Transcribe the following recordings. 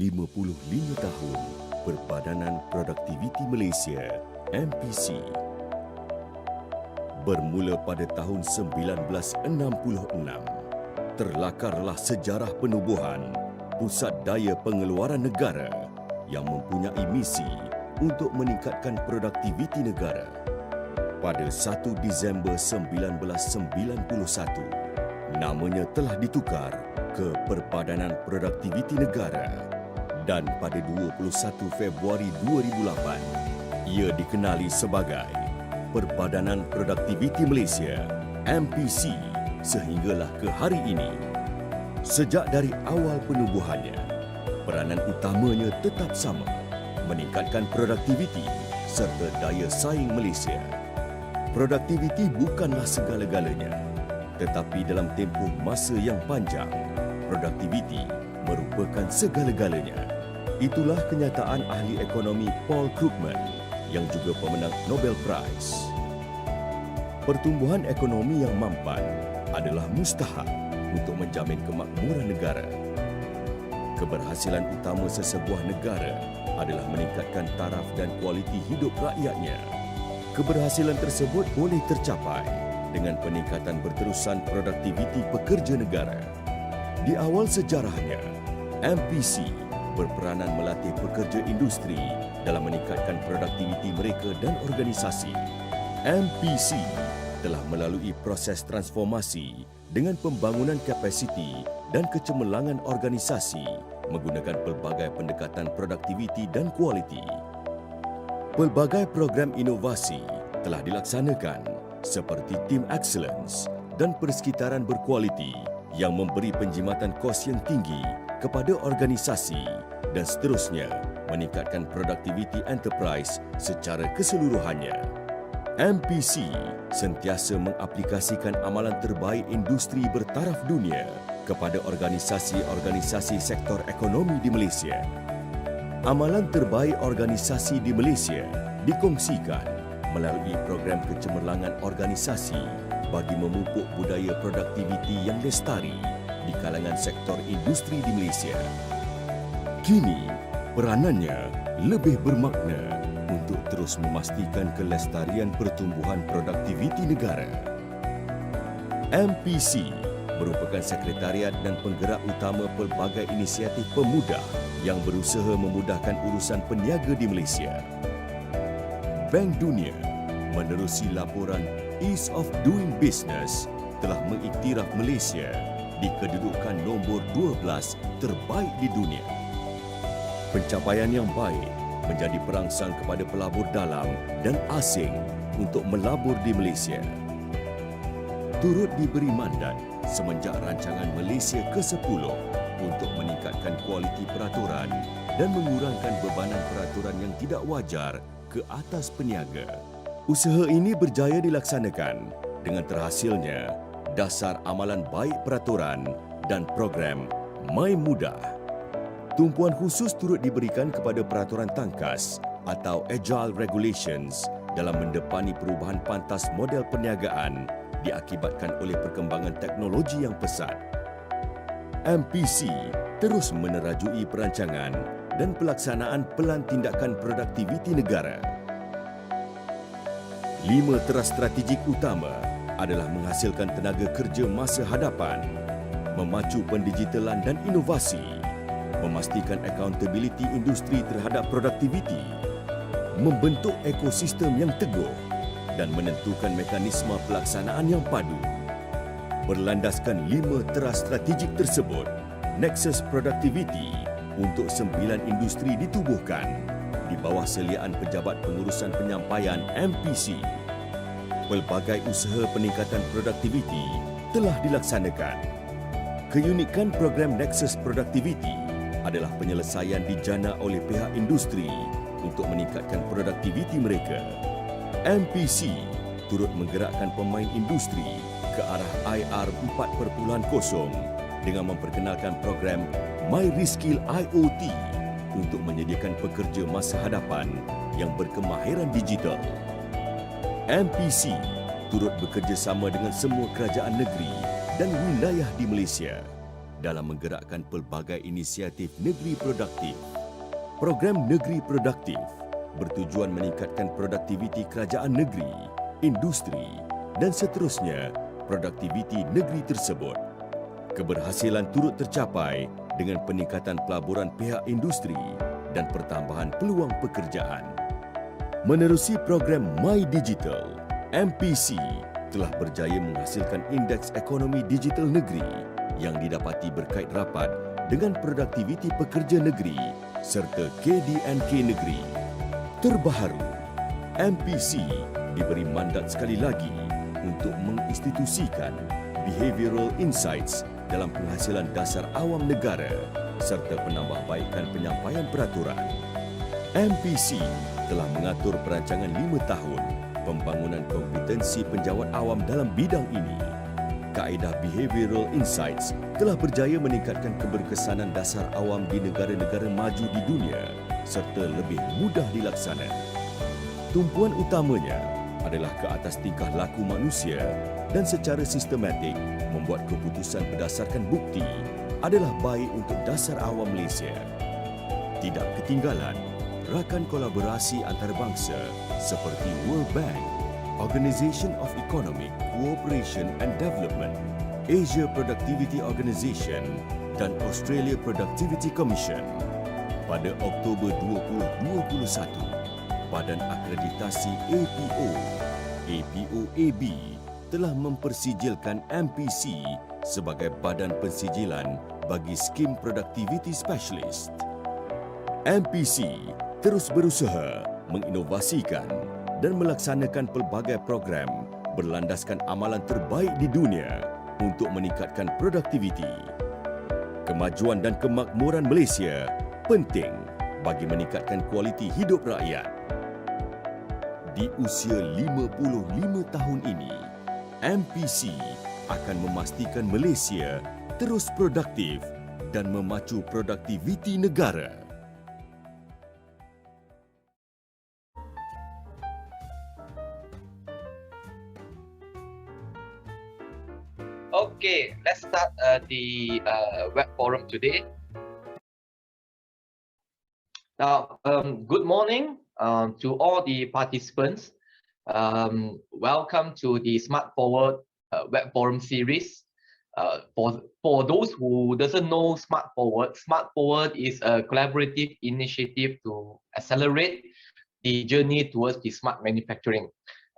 55 tahun Perbadanan Produktiviti Malaysia MPC. Bermula pada tahun 1966, terlakarlah sejarah penubuhan Pusat Daya Pengeluaran Negara yang mempunyai misi untuk meningkatkan produktiviti negara. Pada 1 Disember 1991, namanya telah ditukar ke Perbadanan Produktiviti Negara dan pada 21 Februari 2008, ia dikenali sebagai Perbadanan Produktiviti Malaysia MPC sehinggalah ke hari ini. Sejak dari awal penubuhannya, peranan utamanya tetap sama, meningkatkan produktiviti serta daya saing Malaysia. Produktiviti bukanlah segala-galanya, tetapi dalam tempoh masa yang panjang, produktiviti merupakan segala-galanya. Itulah kenyataan ahli ekonomi Paul Krugman yang juga pemenang Nobel Prize. Pertumbuhan ekonomi yang mampan adalah mustahak untuk menjamin kemakmuran negara. Keberhasilan utama sesebuah negara adalah meningkatkan taraf dan kualiti hidup rakyatnya. Keberhasilan tersebut boleh tercapai dengan peningkatan berterusan produktiviti pekerja negara. Di awal sejarahnya, MPC berperanan melatih pekerja industri dalam meningkatkan produktiviti mereka dan organisasi. MPC telah melalui proses transformasi dengan pembangunan kapasiti dan kecemerlangan organisasi menggunakan pelbagai pendekatan produktiviti dan kualiti. Pelbagai program inovasi telah dilaksanakan seperti Team Excellence dan persekitaran berkualiti yang memberi penjimatan kos yang tinggi kepada organisasi dan seterusnya meningkatkan produktiviti enterprise secara keseluruhannya. MPC sentiasa mengaplikasikan amalan terbaik industri bertaraf dunia kepada organisasi-organisasi sektor ekonomi di Malaysia. Amalan terbaik organisasi di Malaysia dikongsikan melalui program kecemerlangan organisasi bagi memupuk budaya produktiviti yang lestari di kalangan sektor industri di Malaysia. Kini, peranannya lebih bermakna untuk terus memastikan kelestarian pertumbuhan produktiviti negara. MPC merupakan sekretariat dan penggerak utama pelbagai inisiatif pemuda yang berusaha memudahkan urusan peniaga di Malaysia. Bank Dunia menerusi laporan Ease of Doing Business telah mengiktiraf Malaysia di kedudukan nombor 12 terbaik di dunia. Pencapaian yang baik menjadi perangsang kepada pelabur dalam dan asing untuk melabur di Malaysia. Turut diberi mandat semenjak rancangan Malaysia ke-10 untuk meningkatkan kualiti peraturan dan mengurangkan bebanan peraturan yang tidak wajar ke atas peniaga. Usaha ini berjaya dilaksanakan dengan terhasilnya dasar amalan baik peraturan dan program My Mudah. Tumpuan khusus turut diberikan kepada peraturan tangkas atau Agile Regulations dalam mendepani perubahan pantas model perniagaan diakibatkan oleh perkembangan teknologi yang pesat. MPC terus menerajui perancangan dan pelaksanaan pelan tindakan produktiviti negara. 5 teras strategik utama adalah menghasilkan tenaga kerja masa hadapan, memacu pendigitalan dan inovasi, memastikan accountability industri terhadap produktiviti, membentuk ekosistem yang teguh dan menentukan mekanisme pelaksanaan yang padu. Berlandaskan 5 teras strategik tersebut, Nexus Productivity untuk 9 industri ditubuhkan di bawah seliaan Pejabat Pengurusan Penyampaian MPC. Pelbagai usaha peningkatan produktiviti telah dilaksanakan. Keunikan program Nexus Productivity adalah penyelesaian dijana oleh pihak industri untuk meningkatkan produktiviti mereka. MPC turut menggerakkan pemain industri ke arah IR 4.0 dengan memperkenalkan program My Reskill IoT untuk menyediakan pekerja masa hadapan yang berkemahiran digital. MPC turut bekerjasama dengan semua kerajaan negeri dan wilayah di Malaysia dalam menggerakkan pelbagai inisiatif negeri produktif. Program Negeri Produktif bertujuan meningkatkan produktiviti kerajaan negeri, industri dan seterusnya produktiviti negeri tersebut. Keberhasilan turut tercapai dengan peningkatan pelaburan pihak industri dan pertambahan peluang pekerjaan. Menerusi program My Digital, MPC telah berjaya menghasilkan Indeks Ekonomi Digital Negeri yang didapati berkait rapat dengan produktiviti pekerja negeri serta KDNK negeri. Terbaharu, MPC diberi mandat sekali lagi untuk menginstitusikan Behavioral Insights dalam penghasilan dasar awam negara serta penambahbaikan penyampaian peraturan. MPC telah mengatur perancangan 5 tahun pembangunan kompetensi penjawat awam dalam bidang ini. Kaedah Behavioral Insights telah berjaya meningkatkan keberkesanan dasar awam di negara-negara maju di dunia serta lebih mudah dilaksana. Tumpuan utamanya adalah ke atas tingkah laku manusia dan secara sistematik membuat keputusan berdasarkan bukti adalah baik untuk dasar awam Malaysia. Tidak ketinggalan, rakan kolaborasi antarabangsa seperti World Bank, Organisation of Economic Cooperation and Development, Asia Productivity Organization dan Australia Productivity Commission. Pada Oktober 2021, Badan Akreditasi APO-AB telah mempersijilkan MPC sebagai badan pensijilan bagi skim Productivity Specialist. MPC terus berusaha menginovasikan dan melaksanakan pelbagai program berlandaskan amalan terbaik di dunia untuk meningkatkan produktiviti. Kemajuan dan kemakmuran Malaysia penting bagi meningkatkan kualiti hidup rakyat. Di usia 55 tahun ini, MPC akan memastikan Malaysia terus produktif dan memacu produktiviti negara. Okay, let's start the web forum today. Now, good morning to all the participants. Welcome to the Smart4WRD Web Forum Series. For those who doesn't know Smart4WRD, Smart4WRD is a collaborative initiative to accelerate the journey towards the smart manufacturing.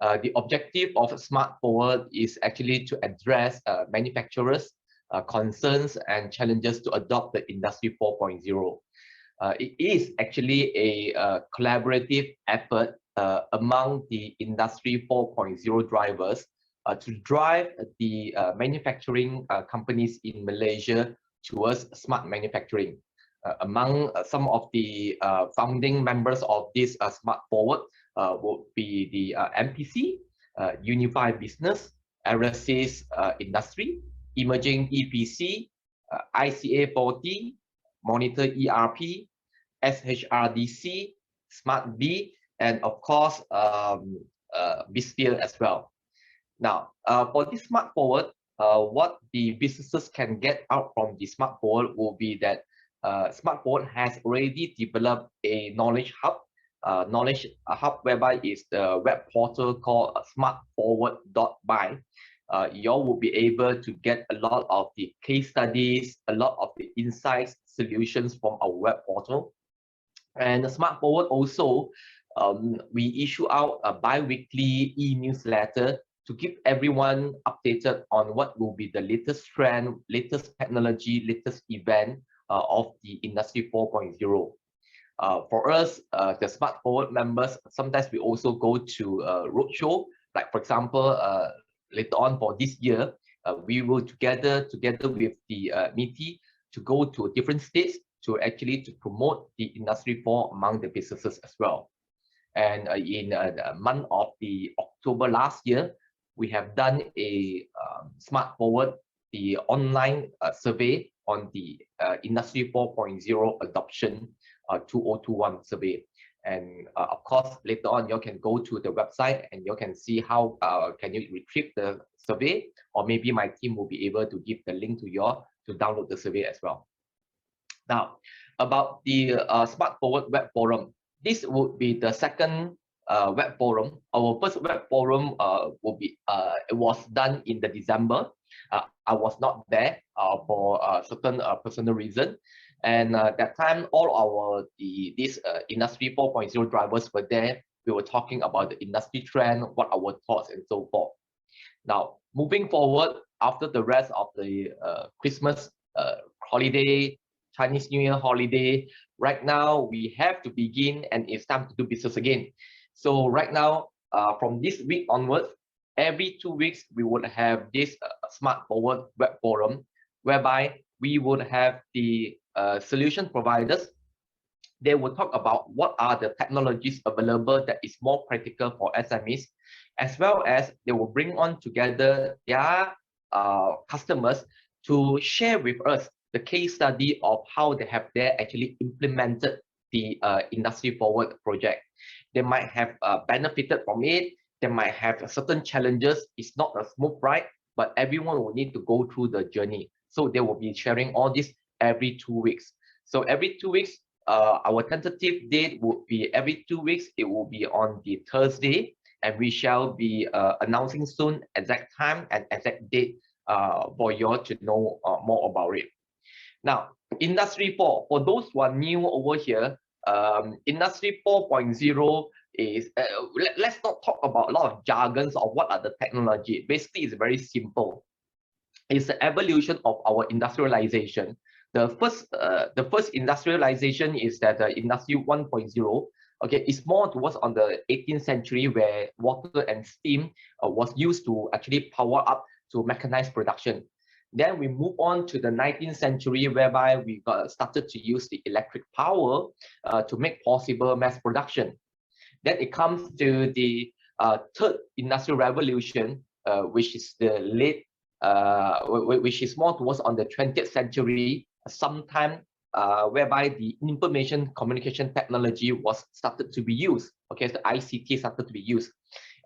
The objective of Smart4WRD is actually to address manufacturers' concerns and challenges to adopt the Industry 4.0. It is actually a collaborative effort among the Industry 4.0 drivers to drive the manufacturing companies in Malaysia towards smart manufacturing. Among some of the founding members of this Smart4WRD would be the MPC, Unified Business, Aerospace Industry, Emerging EPC, ICA 40, Monitor ERP, SHRDC, Smart B, and of course, BISPHERE as well. Now, for this Smart4WRD, what the businesses can get out from the Smart4WRD will be that Smart4WRD has already developed a knowledge hub. Whereby is the web portal called smart4wrd.by. You all will be able to get a lot of the case studies, a lot of the insights, solutions from our web portal. And the Smart4WRD also, we issue out a bi-weekly e-newsletter to keep everyone updated on what will be the latest trend, latest technology, latest event of the Industry 4.0. For us, the Smart4WRD members, sometimes we also go to a roadshow. Like for example, later on for this year, we will together with the MITI to go to different states to actually promote the Industry 4 among the businesses as well. And in the month of the October last year, we have done a Smart4WRD, the online survey on the Industry 4.0 adoption 2021 survey. And of course, later on, you can go to the website and you can see how can you retrieve the survey, or maybe my team will be able to give the link to you to download the survey as well. Now, about the Smart Forward Web Forum, this would be the second web forum. Our first web forum it was done in the December. I was not there for a certain personal reason, and that time all these Industry 4.0 drivers were there. We were talking about the industry trend, what our thoughts, and so forth. Now, moving forward, after the rest of the Christmas holiday, Chinese New Year holiday, right now we have to begin, and it's time to do business again. So right now, from this week onwards, every 2 weeks, we would have this Smart Forward Web Forum, whereby we would have the solution providers. They will talk about what are the technologies available that is more practical for SMEs, as well as they will bring on together their customers to share with us the case study of how they have actually implemented the Industry Forward project. They might have benefited from it. They might have certain challenges. It's not a smooth ride, but everyone will need to go through the journey. So they will be sharing all this every 2 weeks. So every 2 weeks, our tentative date would be every 2 weeks. It will be on the Thursday, and we shall be announcing soon exact time and exact date for you all to know more about it. Now, Industry 4, for those who are new over here, Industry 4.0 is, let's not talk about a lot of jargons of what are the technology. Basically, it's very simple. It's the evolution of our industrialization. The first industrialization is that Industry 1.0. Okay, it's more towards on the 18th century, where water and steam was used to actually power up to mechanized production. Then we move on to the 19th century, whereby we started to use the electric power to make possible mass production. Then it comes to the third industrial revolution, which is the which is more towards on the 20th century, sometime whereby the information communication technology was started to be used. Okay, so ICT started to be used.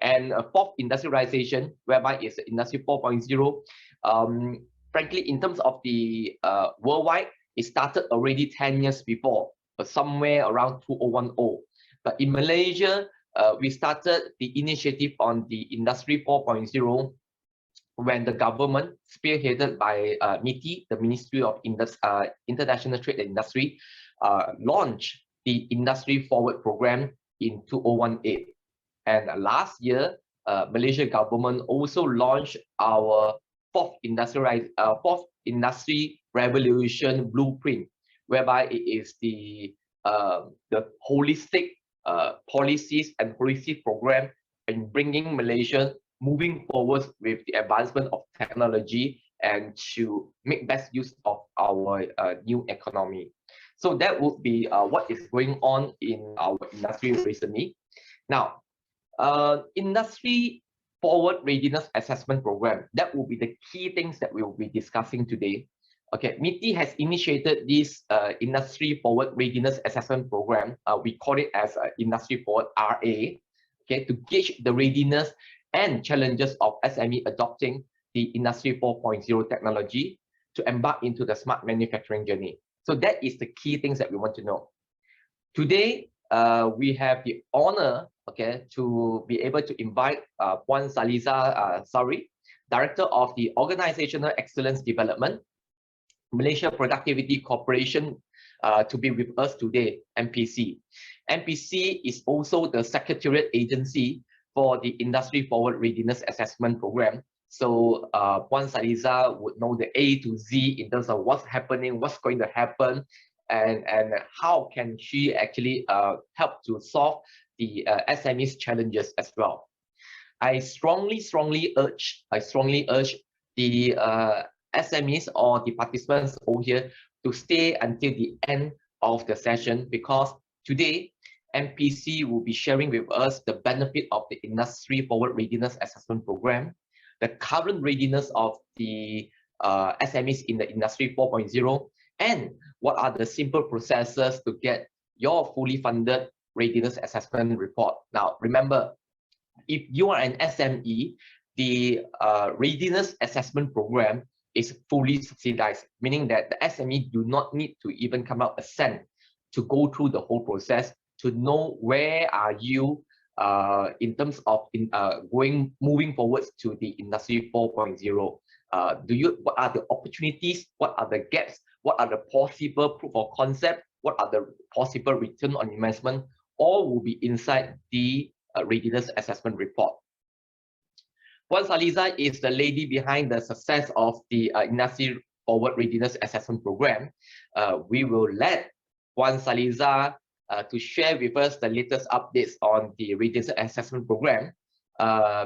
And fourth industrialization, whereby it's Industry 4.0. Frankly, in terms of the worldwide, it started already 10 years before, but somewhere around 2010. But in Malaysia, we started the initiative on the Industry 4.0 when the government, spearheaded by MITI, the Ministry of International Trade and Industry, launched the Industry Forward program in 2018. And last year, Malaysia government also launched our fourth industry revolution blueprint, whereby it is the holistic policies and holistic program in bringing Malaysia moving forward with the advancement of technology and to make best use of our new economy. So that would be what is going on in our industry recently. Now, Industry Forward Readiness Assessment Program, that will be the key things that we will be discussing today. Okay, MITI has initiated this Industry Forward Readiness Assessment Program. We call it as Industry Forward RA, okay, to gauge the readiness and challenges of SME adopting the Industry 4.0 technology to embark into the smart manufacturing journey. So that is the key things that we want to know. Today, we have the honor, okay, to be able to invite Puan Saliza Sari, Director of the Organizational Excellence Development, Malaysia Productivity Corporation, to be with us today, MPC. MPC is also the Secretariat Agency for the Industry Forward Readiness Assessment Program. So Puan Saliza would know the A to Z in terms of what's happening, what's going to happen, and how can she actually help to solve the SMEs challenges as well. I strongly urge the SMEs or the participants over here to stay until the end of the session, because today MPC will be sharing with us the benefit of the Industry Forward Readiness Assessment Program, the current readiness of the SMEs in the Industry 4.0, and what are the simple processes to get your fully funded readiness assessment report. Now, remember, if you are an SME, the readiness assessment program is fully subsidized, meaning that the SME do not need to even come out a cent to go through the whole process to know where are you in terms of moving forwards to the Industry 4.0. What are the opportunities? What are the gaps? What are the possible proof of concept? What are the possible return on investment? All will be inside the readiness assessment report. Puan Saliza is the lady behind the success of the Industry Forward Readiness Assessment Program. We will let Puan Saliza to share with us the latest updates on the Readiness Assessment Program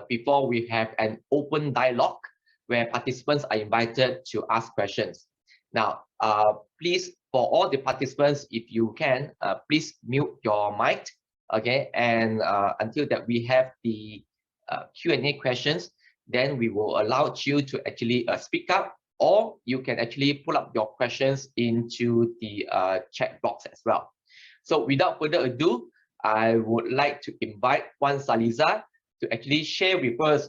before we have an open dialogue where participants are invited to ask questions. Now, please, for all the participants, if you can, please mute your mic, okay? And until that we have the Q&A questions, then we will allow you to actually speak up, or you can actually pull up your questions into the chat box as well. So without further ado, I would like to invite Puan Saliza to actually share with us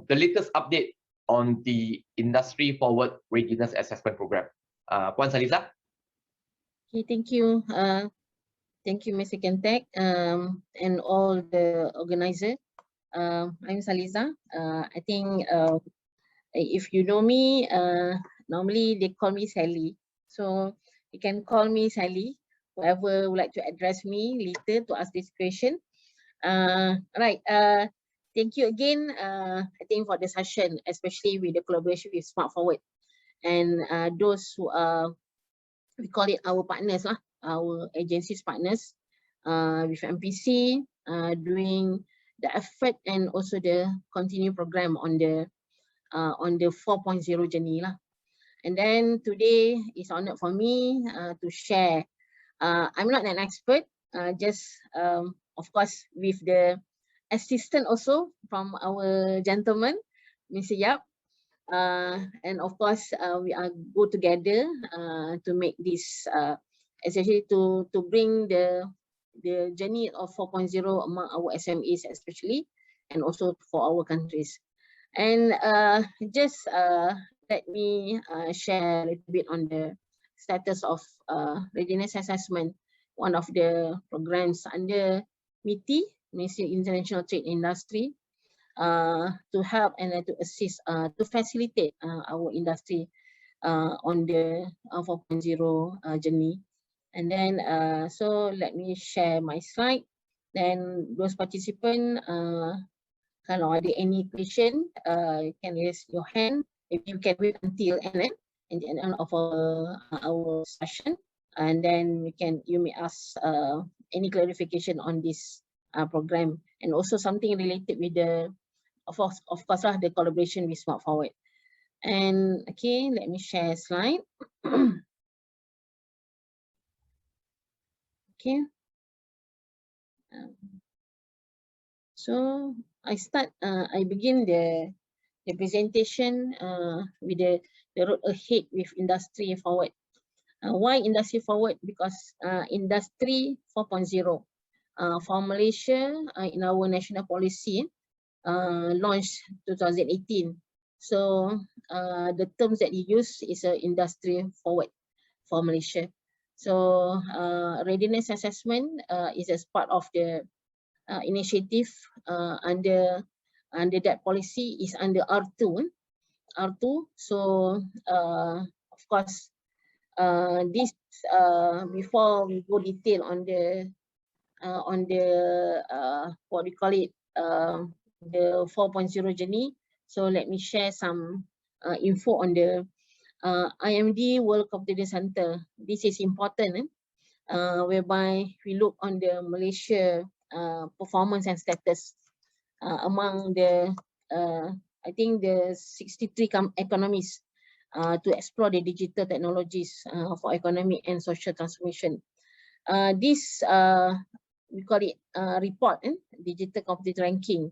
the latest update on the Industry Forward Readiness Assessment Program. Puan Saliza. Okay, thank you. Thank you, Mr. Kentek, and all the organizers. I'm Saliza. I think if you know me, normally they call me Sally. So you can call me Sally, whoever would like to address me later to ask this question. Right. Thank you again, I think, for the session, especially with the collaboration with Smart4WRD. And those who are, we call it our partners, our agencies partners, with MPC, doing the effort and also the continued program on the 4.0 journey. And then today is honored for me to share. I'm not an expert, just of course with the assistant also from our gentleman, Mr. Yap. And of course, we are go together to make this, essentially to bring the journey of 4.0 among our SMEs especially, and also for our countries. And just let me share a little bit on the status of readiness assessment, one of the programs under MITI, Malaysia International Trade Industry, to help and to assist, to facilitate our industry on the 4.0 journey. And then, so let me share my slide. Then those participants, kalau ada any question, you can raise your hand. If you can wait until the end of our session, and then you may ask any clarification on this program, and also something related with the, of course, the collaboration with Smart4WRD. And okay, let me share a slide. Okay. So I begin the presentation with the road ahead with Industry Forward. Why Industry Forward? Because Industry 4.0 for Malaysia in our national policy launched 2018. So the terms that you use is Industry Forward for Malaysia. So readiness assessment is as part of the initiative under that policy is under R2. So of course, this before we go detail on the what we call it, the 4.0 journey. So let me share some info on the IMD World Competence Center. This is important, whereby we look on the Malaysia performance and status among the I think the 63 economies to explore the digital technologies for economic and social transformation. This we call it report, digital competence ranking.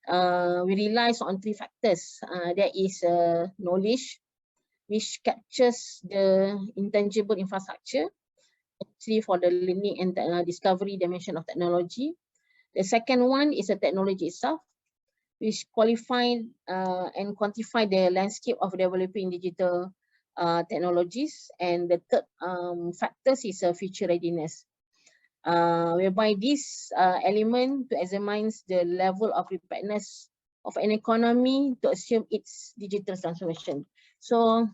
We rely on 3 factors. There is knowledge, which captures the intangible infrastructure, actually for the learning and discovery dimension of technology. The second one is the technology itself. which qualify and quantify the landscape of developing digital technologies. And the third factors is future readiness, whereby this element to examine the level of preparedness of an economy to assume its digital transformation. So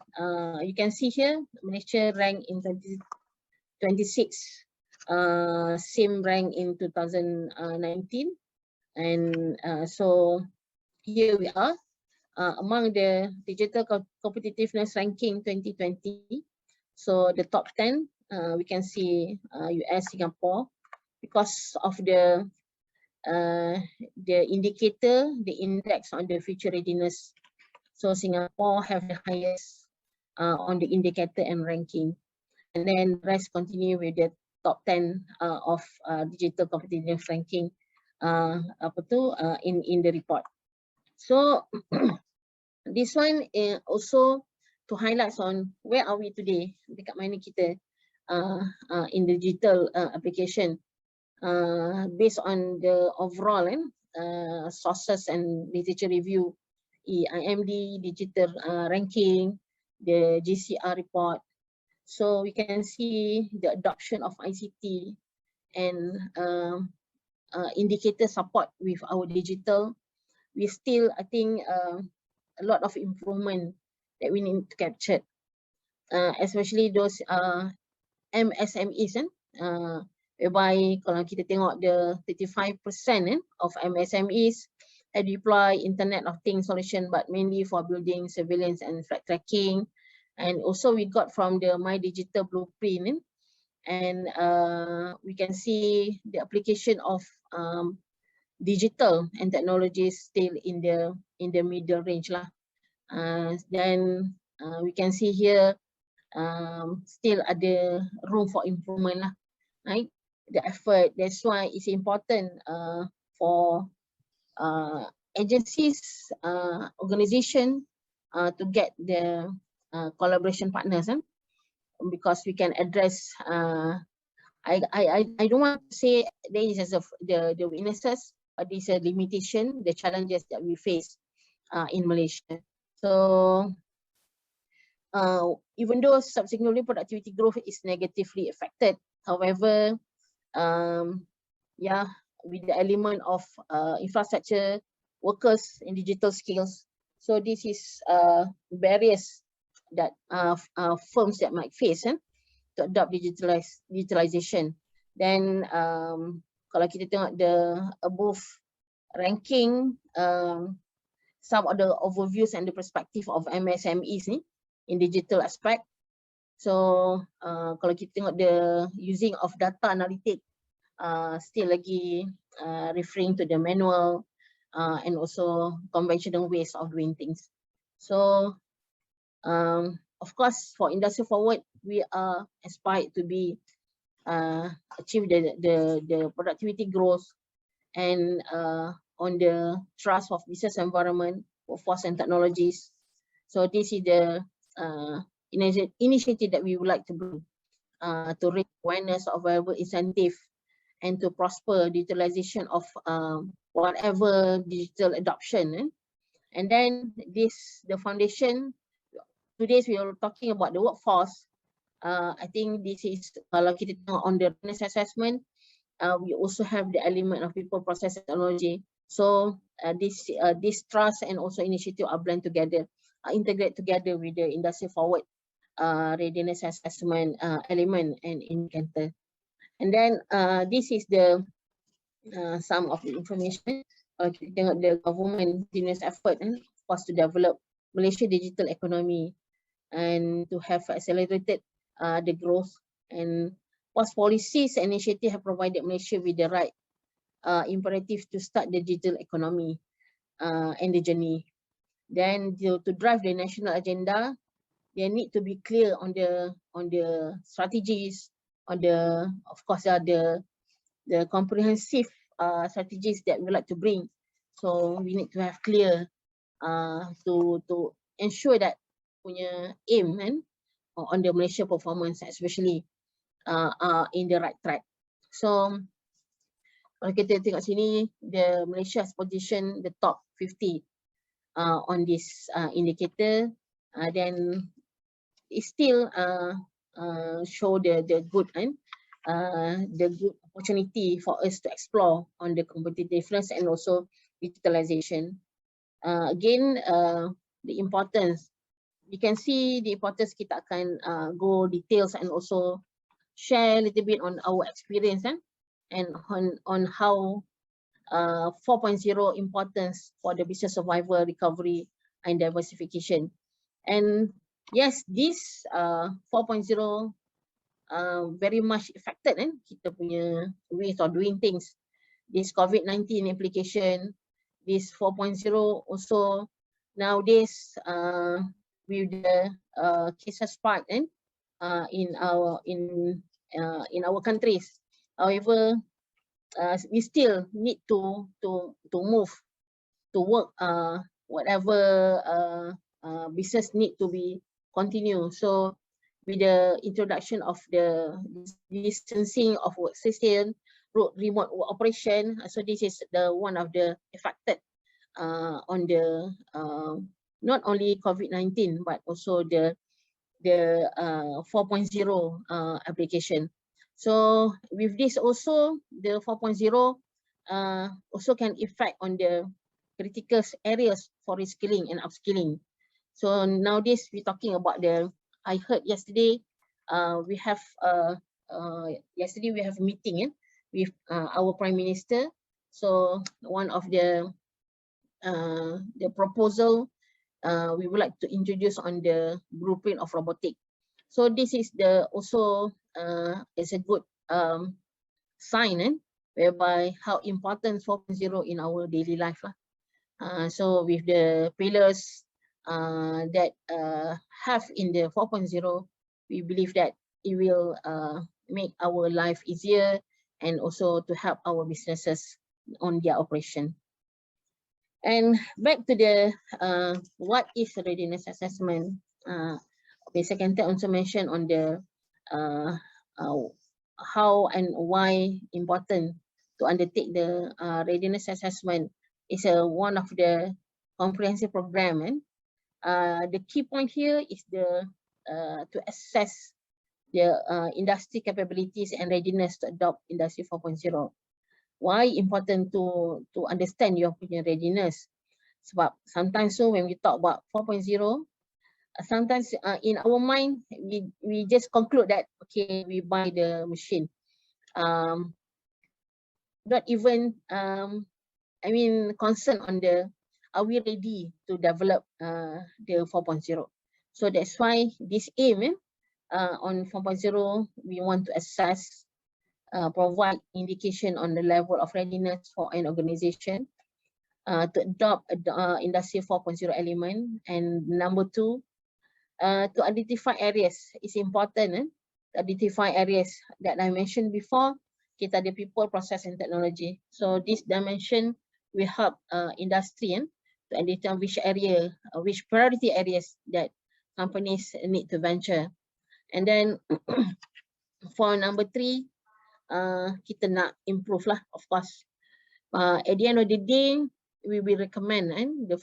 you can see here, Malaysia ranked in 2026, same rank in 2019, and so here we are among the digital competitiveness ranking 2020. So the top 10, we can see US, Singapore, because of the indicator, the index on the future readiness. So Singapore have the highest on the indicator and ranking, and then the rest continue with the top 10 of digital competitiveness ranking in the report. So this one also to highlight on where are we today, dekat mana kita in the digital application, based on the overall sources and literature review, IMD digital ranking, the GCR report. So we can see the adoption of ICT and indicator support with our digital. We still, I think, a lot of improvement that we need to capture, especially those MSMEs, whereby kalau kita tengok the 35% of MSMEs have deployed Internet of Things solution, but mainly for building, surveillance and threat tracking. And also we got from the My Digital Blueprint, and we can see the application of digital and technologies still in the middle range lah. Then we can see here still ada room for improvement lah, right? The effort, that's why it's important for agencies, organization to get the collaboration partners, because we can address. I don't want to say there is the weaknesses, but it's a limitation, the challenges that we face in Malaysia. So even though subsequently productivity growth is negatively affected, however, yeah, with the element of infrastructure, workers and digital skills. So this is barriers that firms that might face to adopt digitalization. Then kalau kita tengok the above ranking, some of the overviews and the perspective of MSMEs in digital aspect. So kalau kita tengok the using of data analytic, still lagi referring to the manual and also conventional ways of doing things. So of course, for Industry4WRD, we are aspired to be achieve the productivity growth and on the trust of business environment, workforce and technologies. So this is the initiative that we would like to bring to raise awareness of available incentive and to prosper digitalization of whatever digital adoption. And then the foundation, today we are talking about the workforce. I think this is, kalau kita tengok on the readiness assessment, we also have the element of people, process, technology. So this trust and also initiative are blend together, integrate together with the Industry4WRD readiness assessment element and indicator. And then this is the some of the information. Kita tengok the government continuous effort, of course, to develop Malaysia digital economy and to have accelerated the growth, and what policies and initiatives have provided Malaysia with the right imperative to start the digital economy and the journey. Then to drive the national agenda, they need to be clear on the strategies, on the, of course, the comprehensive strategies that we like to bring. So we need to have clear to ensure that punya aim on the Malaysia performance, especially in the right track. So kalau kita tengok sini, the Malaysia has positioned the top 50 on this indicator, then it still show the good the good opportunity for us to explore on the competitiveness and also digitalization. Again, the importance, we can see the importance. Kita akan go details and also share a little bit on our experience and on how 4.0 importance for the business survival, recovery and diversification. And yes, this 4.0 very much affected kita punya ways of doing things. This COVID-19 application, this 4.0 also nowadays with the cases spike in our countries. However, we still need to move to work, whatever business need to be continue. So with the introduction of the distancing of work system, remote work operation, so this is the one of the affected on the not only COVID-19 but also the 4.0 application. So with this also, the 4.0 also can affect on the critical areas for reskilling and upskilling. So nowadays we're talking about I heard yesterday we have yesterday we have a meeting with our Prime Minister. So one of the proposal we would like to introduce on the blueprint of robotic. So this is also is a good sign whereby how important 4.0 in our daily life. So with the pillars that have in the 4.0, we believe that it will make our life easier and also to help our businesses on their operation. And back to the what is readiness assessment? Mr. Kente also mentioned on the how and why important to undertake the readiness assessment. Is one of the comprehensive program, and the key point here is to assess the industry capabilities and readiness to adopt Industry 4.0. Why important to understand your punya readiness? Sebab sometimes when we talk about 4.0, sometimes in our mind we just conclude that okay, we buy the machine, not even I mean concern on are we ready to develop the 4.0. So that's why this aim on 4.0, we want to assess, provide indication on the level of readiness for an organization to adopt Industry 4.0 element. And number two, to identify areas. It's important to identify areas that I mentioned before. Kita ada people, process and technology. So this dimension will help industry to identify which area, which priority areas that companies need to venture. And then for number three, kita nak improve lah, of course. At the end of the day, we will recommend the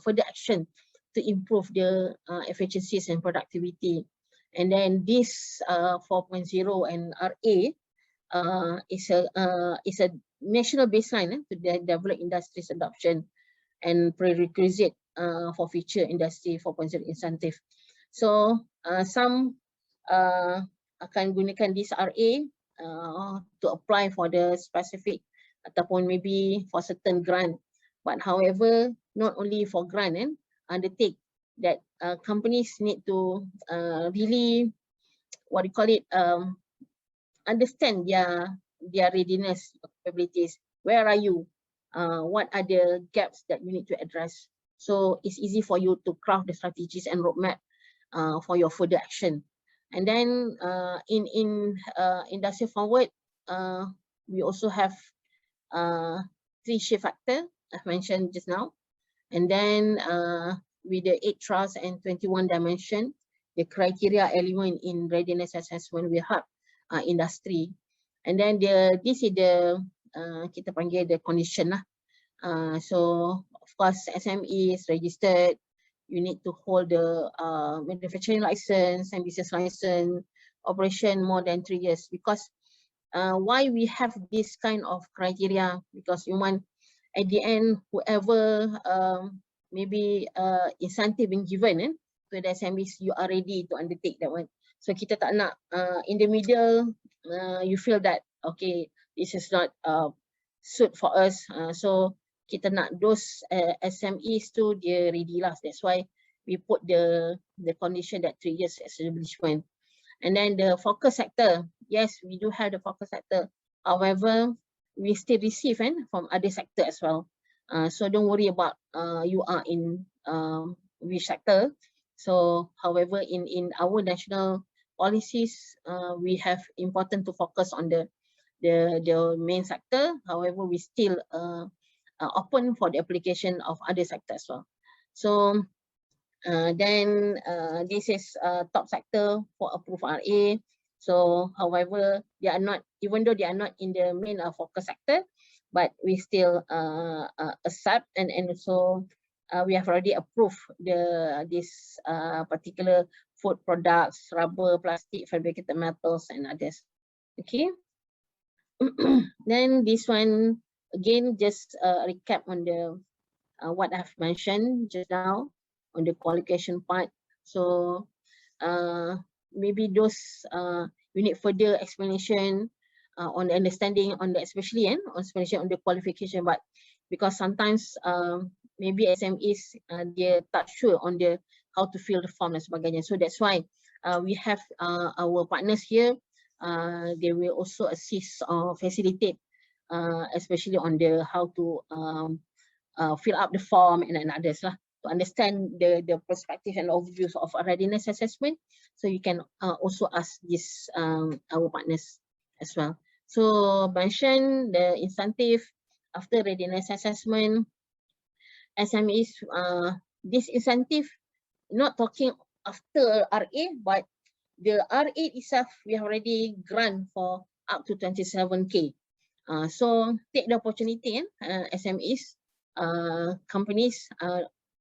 further action to improve the efficiencies and productivity. And then this 4.0 and RA is a national baseline to develop industry's adoption and prerequisite for future Industry 4.0 incentive. So some akan gunakan this RA to apply for the specific ataupun maybe for certain grant. But however, not only for grant undertake that companies need to really what you call it, understand their readiness capabilities. Where are you? What are the gaps that you need to address? So it's easy for you to craft the strategies and roadmap for your further action. And then in Industry Forward, we also have 3 shift factor I've mentioned just now. And then with the 8 trust and 21 dimension, the criteria element in readiness assessment will help industry. And then this is the kita panggil the condition lah. So course, SME is registered. You need to hold the manufacturing license and business license, operation more than 3 years. Because why we have this kind of criteria? Because you want, at the end, whoever maybe incentive being given to the SMEs, you are ready to undertake that one. So kita tak nak in the middle, you feel that okay, this is not suit for us. So kita nak those SMEs tu dia ready lah. That's why we put the condition that 3 years establishment. And then the focus sector, yes, we do have the focus sector. However, we still receive from other sector as well. So don't worry about you are in which sector. So however, in our national policies, we have important to focus on the main sector. However, we still open for the application of other sectors as well. So then this is top sector for approved RA. So however, they are not, even though they are not in the main focus sector, but we still accept, and also we have already approved this particular food products, rubber, plastic, fabricated metals, and others. Okay. Then this one again, just recap on the what I've mentioned just now on the qualification part. So maybe those you need further explanation on the understanding on the, especially on explanation on the qualification, but because sometimes maybe SMEs they're not sure on the how to fill the form and sebagainya. So that's why we have our partners here. They will also assist or facilitate, especially on the how to fill up the form and others lah, to understand the perspective and overviews of a readiness assessment. So you can also ask this our partners as well. So mention the incentive after readiness assessment. SMEs, this incentive, not talking after RA, but the RA itself, we have already grant for up to 27K. So take the opportunity, SMEs, companies,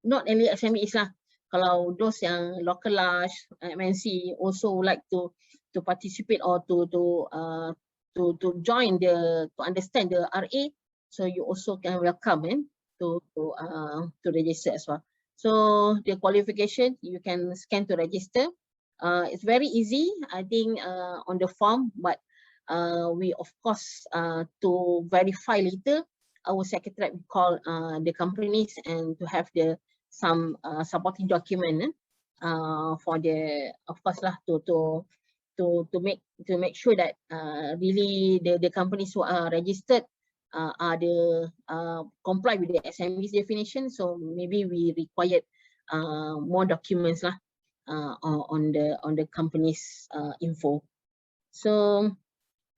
not only SMEs lah, kalau those yang localized MNC also would like to participate or to join to understand the RA, so you also can welcome to register as well. So the qualification, you can scan to register. It's very easy, I think, on the form, but we of course to verify later, our secretariat will call the companies and to have some supporting document for the, of course lah, to make sure that really the companies who are registered are comply with the SME's definition. So maybe we required more documents lah on the company's info. So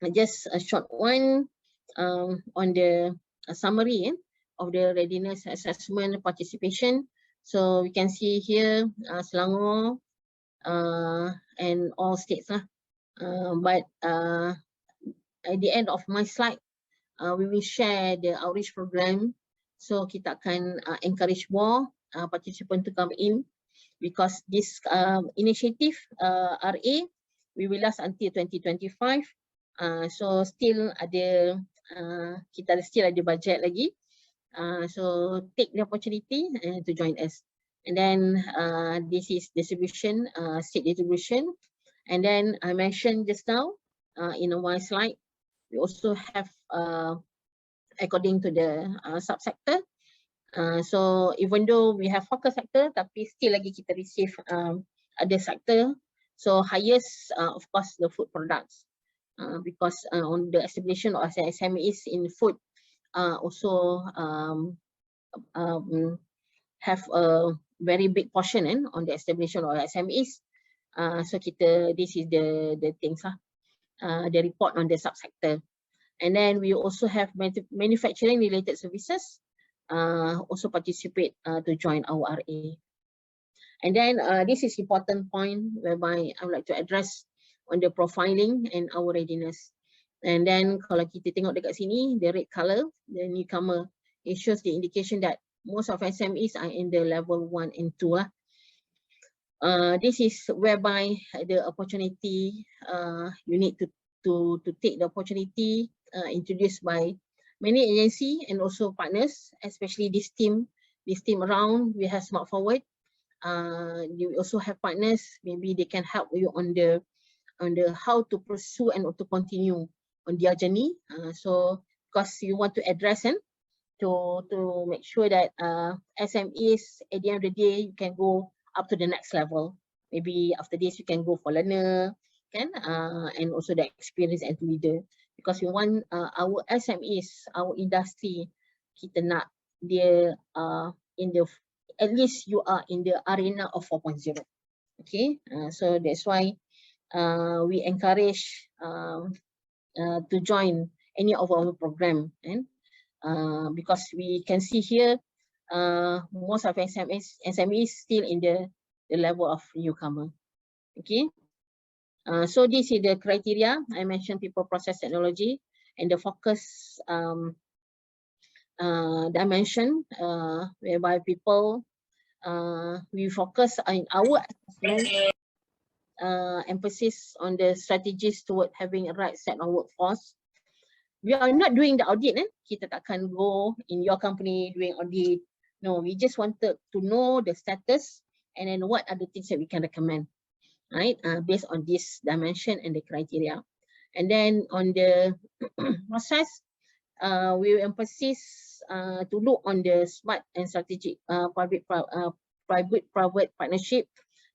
just a short one on the summary of the readiness assessment participation. So we can see here Selangor and all states lah. But at the end of my slide, we will share the outreach program. So kita akan encourage more participants to come in, because this initiative RA we will last until 2025. So still ada kita still ada budget lagi. So take the opportunity to join us. And then this is distribution, seat distribution. And then I mentioned just now in one slide, we also have according to the subsector. So even though we have focus sector, tapi still lagi kita receive other sector. So highest of course the food products, because on the establishment of SMEs in food also have a very big portion on the establishment of SMEs. So this is the things the report on the subsector. And then we also have manufacturing related services also participate to join our RA. And then this is important point whereby I would like to address on the profiling and our readiness. And then kalau kita tengok dekat sini, the red color, the newcomer, it shows the indication that most of SMEs are in the level 1 and 2 lah. This is whereby the opportunity, you need to take the opportunity introduced by many agency and also partners, especially this team around. We have Smart4WRD. You also have partners, maybe they can help you on the how to pursue and to continue on their journey. So because you want to address and to make sure that SMEs at the end of the day you can go up to the next level. Maybe after this you can go for learner, can and also the experience and leader. Because we want our SMEs, our industry, kita nak dia in the, at least you are in the arena of 4.0. Okay, so that's why we encourage to join any of our program, and because we can see here most of SMEs still in the level of newcomer. Okay, so this is the criteria I mentioned: people, process, technology, and the focus dimension, whereby people, we focus on our assessment, emphasis on the strategies toward having a right set of workforce. We are not doing the audit, kita takkan go in your company doing audit. No, we just wanted to know the status and then what are the things that we can recommend, right? Based on this dimension and the criteria. And then on the process, we will emphasize to look on the smart and strategic private partnership,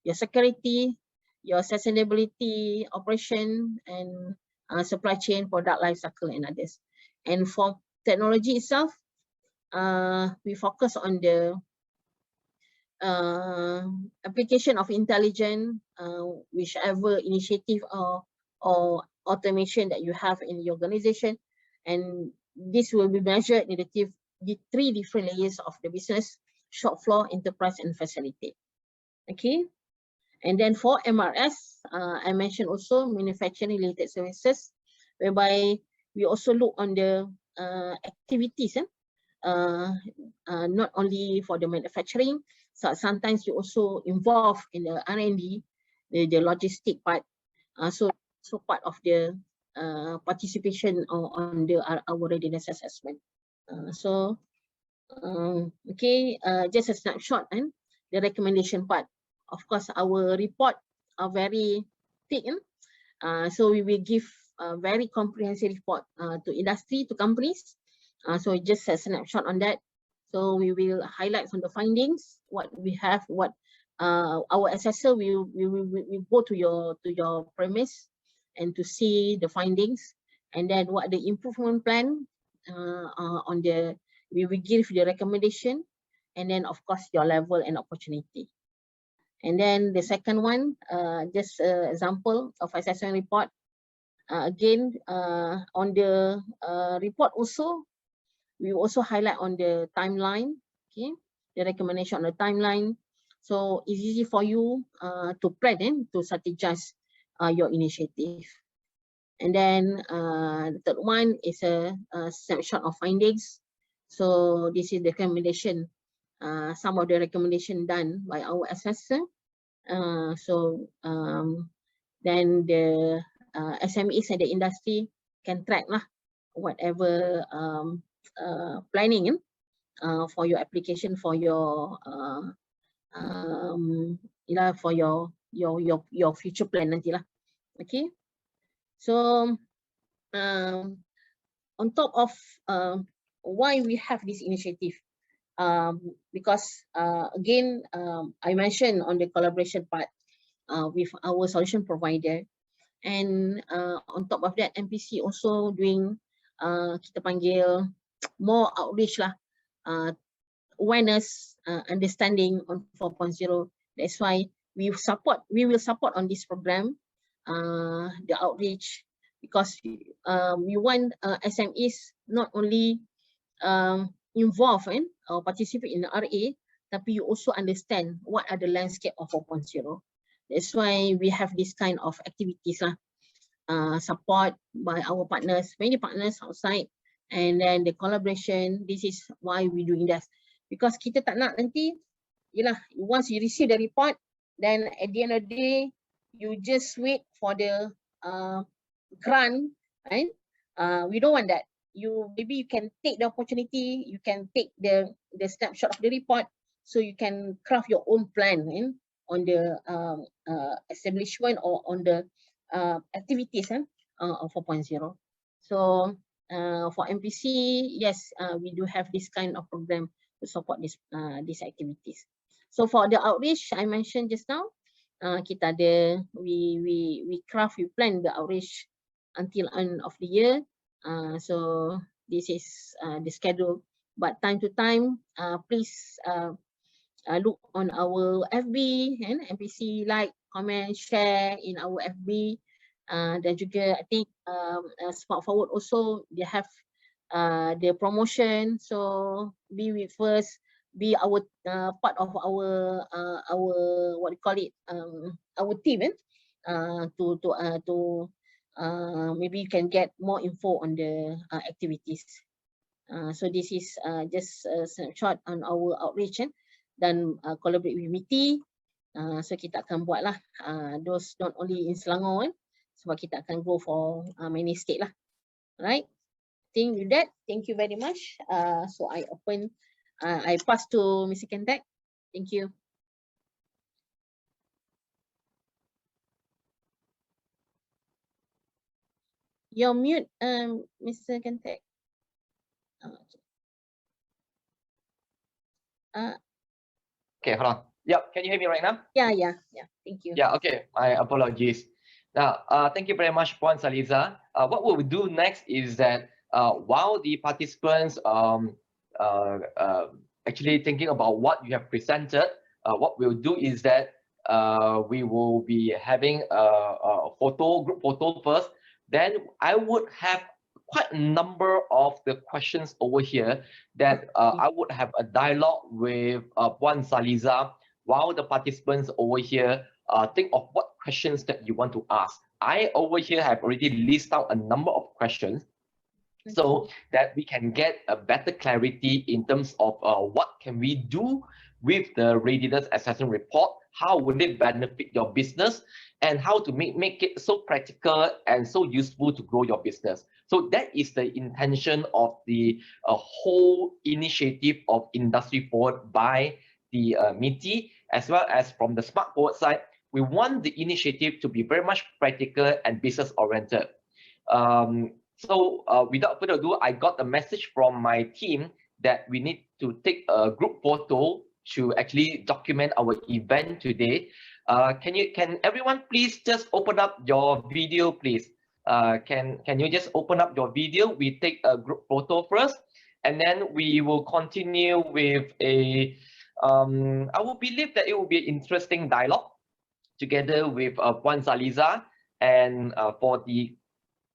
your security, your sustainability, operation, and supply chain, product life cycle, and others. And for technology itself, we focus on the application of intelligence, whichever initiative or automation that you have in your organization, and this will be measured in the 3 different layers of the business: shop floor, enterprise, and facility. Okay. And then for MRS, I mentioned also manufacturing related services, whereby we also look on the activities, not only for the manufacturing. So sometimes you also involve in the R&D, the logistic part. So part of the participation on our readiness assessment. Okay, just a snapshot and the recommendation part. Of course, our report are very thick, so we will give a very comprehensive report to industry, to companies. So just a snapshot on that. So we will highlight on the findings, what we have, what our assessor will go to your premise and to see the findings, and then what the improvement plan on the, we will give the recommendation, and then of course your level and opportunity. And then the second one, just an example of assessment report. Again, on the report also, we also highlight on the timeline, okay, the recommendation on the timeline. So it's easy for you to plan and to strategize your initiative. And then the third one is a snapshot of findings. So this is the recommendation, some of the recommendation done by our assessor. Then the SMEs and the industry can track lah whatever planning for your application, for your for your future plan nanti lah. Okay, so on top of why we have this initiative, because again, I mentioned on the collaboration part with our solution provider, and on top of that, MPC also doing kita panggil more outreach lah, awareness, understanding on 4.0. That's why we will support on this program, the outreach, because we want SMEs not only involved in or participate in the RA, tapi you also understand what are the landscape of 4.0. That's why we have this kind of activities lah, support by our partners, many partners outside, and then the collaboration. This is why we're doing that, because kita tak nak nanti, yelah, once you receive the report, then at the end of the day, you just wait for the grant, right? We don't want that. Maybe you can take the opportunity, you can take the snapshot of the report, so you can craft your own plan on the establishment or on the activities of 4.0. So for MPC, yes, we do have this kind of program to support these activities. So for the outreach I mentioned just now, kita ada we plan the outreach until end of the year. So this is the schedule, but time to time, please look on our FB and MPC, like, comment, share in our FB. Dan juga I think Smart4WRD also they have their promotion, so be with us, be our part of our what do you call it, our team, to maybe you can get more info on the activities. So this is just a snapshot on our outreach, dan collaborate with MITI. So kita akan buat lah, those not only in Selangor, sebab kita akan go for many state lah. Right? I think with that, thank you very much. So I pass to Mr. Kentek. Thank you. You're mute, Mr. Kentek. Okay, hold on. Yep, can you hear me right now? Yeah. Thank you. Yeah, okay. My apologies. Now, thank you very much, Puan Saliza. What we will do next is that while the participants actually thinking about what you have presented, what we'll do is that we will be having a group photo first. Then I would have quite a number of the questions over here that I would have a dialogue with Puan Saliza while the participants over here think of what questions that you want to ask. I over here have already listed out a number of questions so that we can get a better clarity in terms of what can we do with the readiness assessment report, how would it benefit your business, and how to make it so practical and so useful to grow your business. So that is the intention of the whole initiative of Industry4WRD by the MITI, as well as from the Smart4WRD side. We want the initiative to be very much practical and business oriented. So without further ado, I got a message from my team that we need to take a group photo to actually document our event today. Can everyone please just open up your video, please? Can you just open up your video? We take a group photo first, and then we will continue with a I will believe that it will be an interesting dialogue together with Puan Saliza. And for the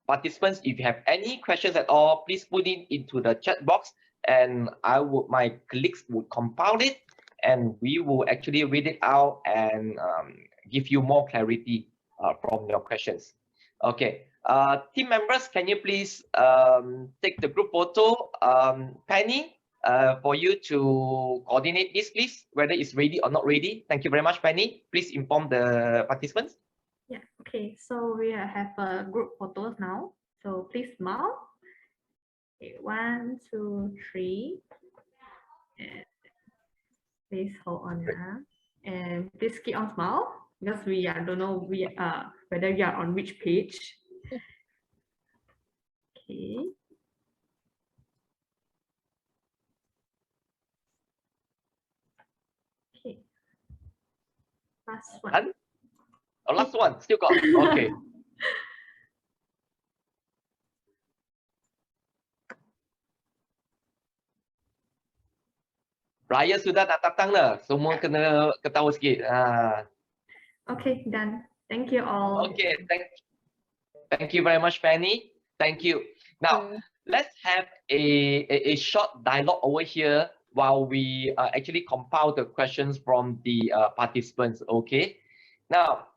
participants, if you have any questions at all, please put it into the chat box, and my colleagues would compile it, and we will actually read it out and give you more clarity from your questions. Okay, team members, can you please take the group photo? Penny, for you to coordinate this, please, whether it's ready or not ready. Thank you very much, Penny. Please inform the participants. Yeah, okay, so we have a group photos now. So please smile. Okay, 1, 2, 3. And please hold on now. And please keep on smile because we don't know whether you are on which page. Okay. Okay. Last one. Oh, last one, still got, okay. Raya sudah nak datang dah, semua kena ketawa sikit. Okay, done. Thank you all. Okay, thank you very much, Penny. Thank you. Now, let's have a short dialogue over here while we actually compile the questions from the participants, okay? Now,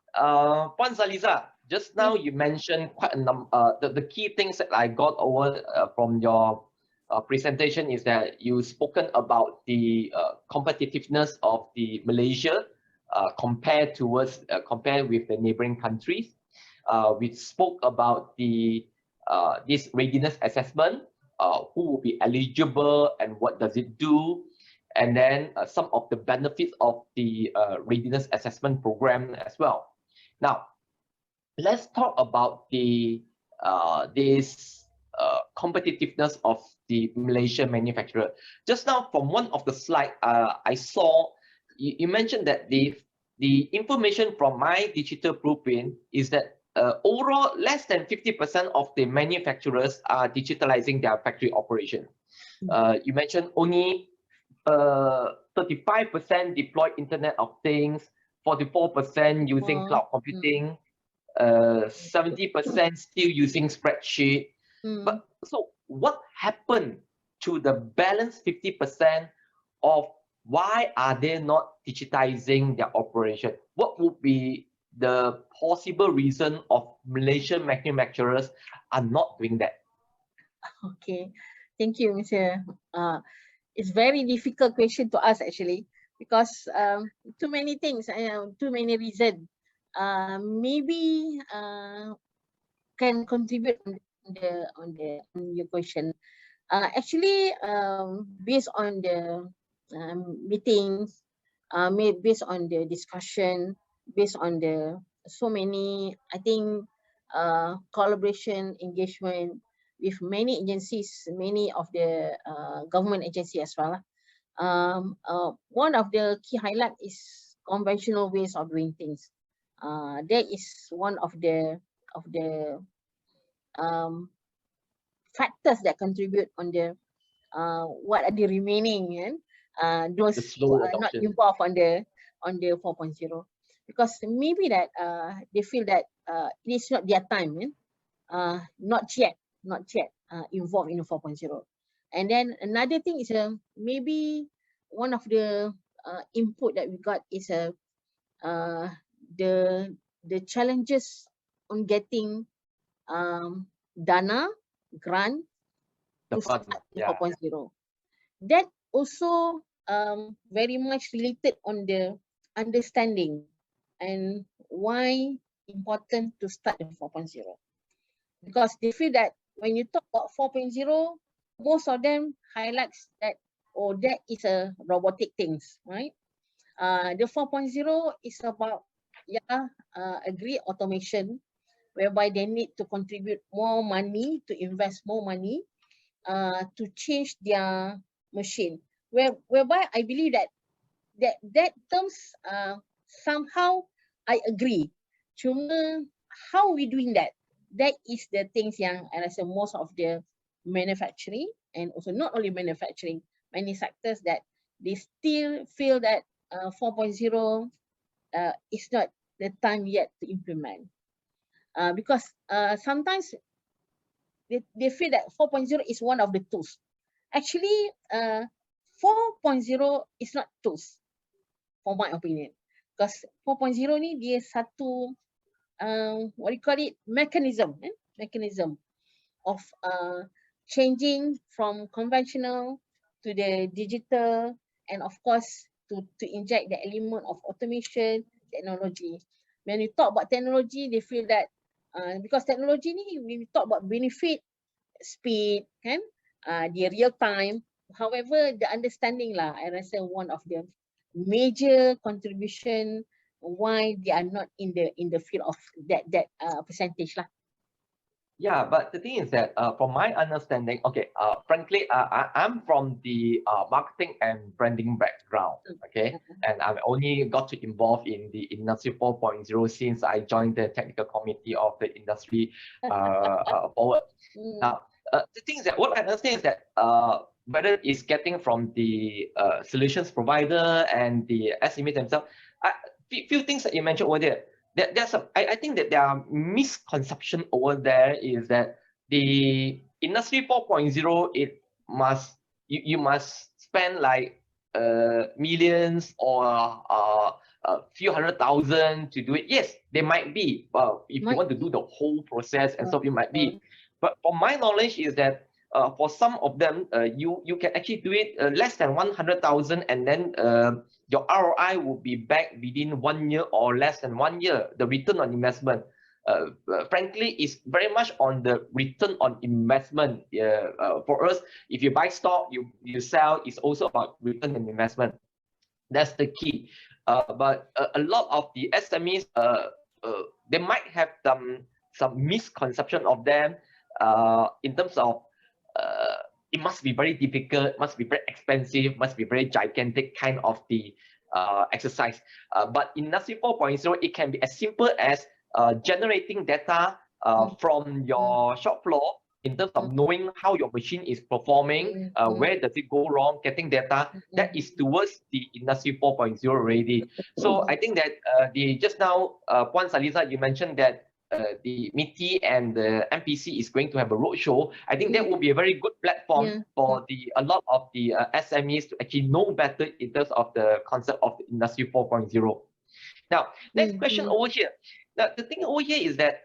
Puan Saliza, just now you mentioned quite a number, the key things that I got over from your presentation is that you've spoken about the competitiveness of the Malaysia compared with the neighboring countries. We spoke about the this readiness assessment, who will be eligible and what does it do, and then some of the benefits of the readiness assessment program as well. Now, let's talk about the this competitiveness of the Malaysian manufacturer. Just now, from one of the slides, I saw you mentioned that the information from my digital blueprint is that overall, less than 50% of the manufacturers are digitalizing their factory operation. You mentioned only 35% deploy Internet of Things, 44% using cloud computing, 70% still using spreadsheet. But so what happened to the balance 50% of why are they not digitizing their operation? What would be the possible reason of Malaysian manufacturers are not doing that? Okay, thank you, Mr. It's very difficult question to ask actually, because too many things, too many reasons. Maybe can contribute on your question. Actually, based on the meetings, based on the discussion, based on the so many, I think, collaboration, engagement with many agencies, many of the government agency as well. One of the key highlight is conventional ways of doing things. That is one of the factors that contribute on the what are the remaining those who are not involved on the 4.0, because maybe that they feel that it is not their time, not yet involved in the 4.0. And then another thing is maybe one of the input that we got is the challenges on getting dana grant to start the 4.0. That also very much related on the understanding and why important to start the 4.0. Because they feel that when you talk about 4.0, most of them highlights that, oh, that is a robotic things, right? The 4.0 is about, agree automation, whereby they need to contribute more money, to invest more money, to change their machine. Whereby I believe that terms somehow I agree. Cuma how we doing that? That is the things yang I rasa most of the manufacturing, and also not only manufacturing, many sectors that they still feel that 4.0 is not the time yet to implement. Because sometimes they feel that 4.0 is one of the tools. Actually, 4.0 is not tools, for my opinion. Because 4.0 ni dia satu what you call it, mechanism of changing from conventional to the digital, and of course to inject the element of automation, technology. When you talk about technology, they feel that because technology ni, we talk about benefit, speed, kan, the real time. However, the understanding lah, I rasa one of the major contribution why they are not in the field of that percentage lah. Yeah, but the thing is that from my understanding, okay, frankly, I'm from the marketing and branding background, okay, and I've only got to involve in the Industry 4.0 since I joined the technical committee of the Industry Forward. Now, the thing is that what I understand is that whether it's getting from the solutions provider and the SME themselves, few things that you mentioned over there. I think that there are misconception over there is that the Industry 4.0, you must spend like millions or a few 100,000 to do it. Yes, they might be. If you want to do the whole process and so, it might be. But from my knowledge is that for some of them, you can actually do it less than 100,000, and then your ROI will be back within 1 year or less than 1 year. The return on investment, frankly, is very much on the return on investment. For us, if you buy stock, you sell, it's also about return on investment. That's the key. But a lot of the SMEs, they might have some misconception of them in terms of it must be very difficult, must be very expensive, must be very gigantic kind of the exercise. But in Industry 4.0, it can be as simple as generating data from your shop floor in terms of knowing how your machine is performing, where does it go wrong, getting data. That is towards the Industry 4.0 already. So I think that just now, Puan Saliza, you mentioned that the MITI and the MPC is going to have a roadshow. I think that will be a very good platform for a lot of the SMEs to actually know better in terms of the concept of the Industry 4.0. Now, next question over here. Now, the thing over here is that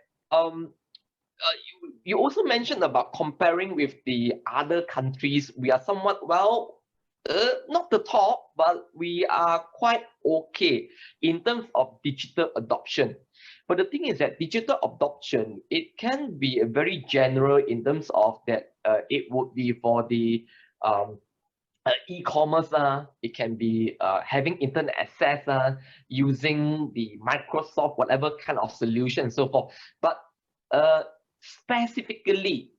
you also mentioned about comparing with the other countries. We are somewhat, well, not the top, but we are quite okay in terms of digital adoption. But the thing is that digital adoption, it can be very general in terms of that it would be for the e-commerce, it can be having internet access, using the Microsoft, whatever kind of solution and so forth. But specifically,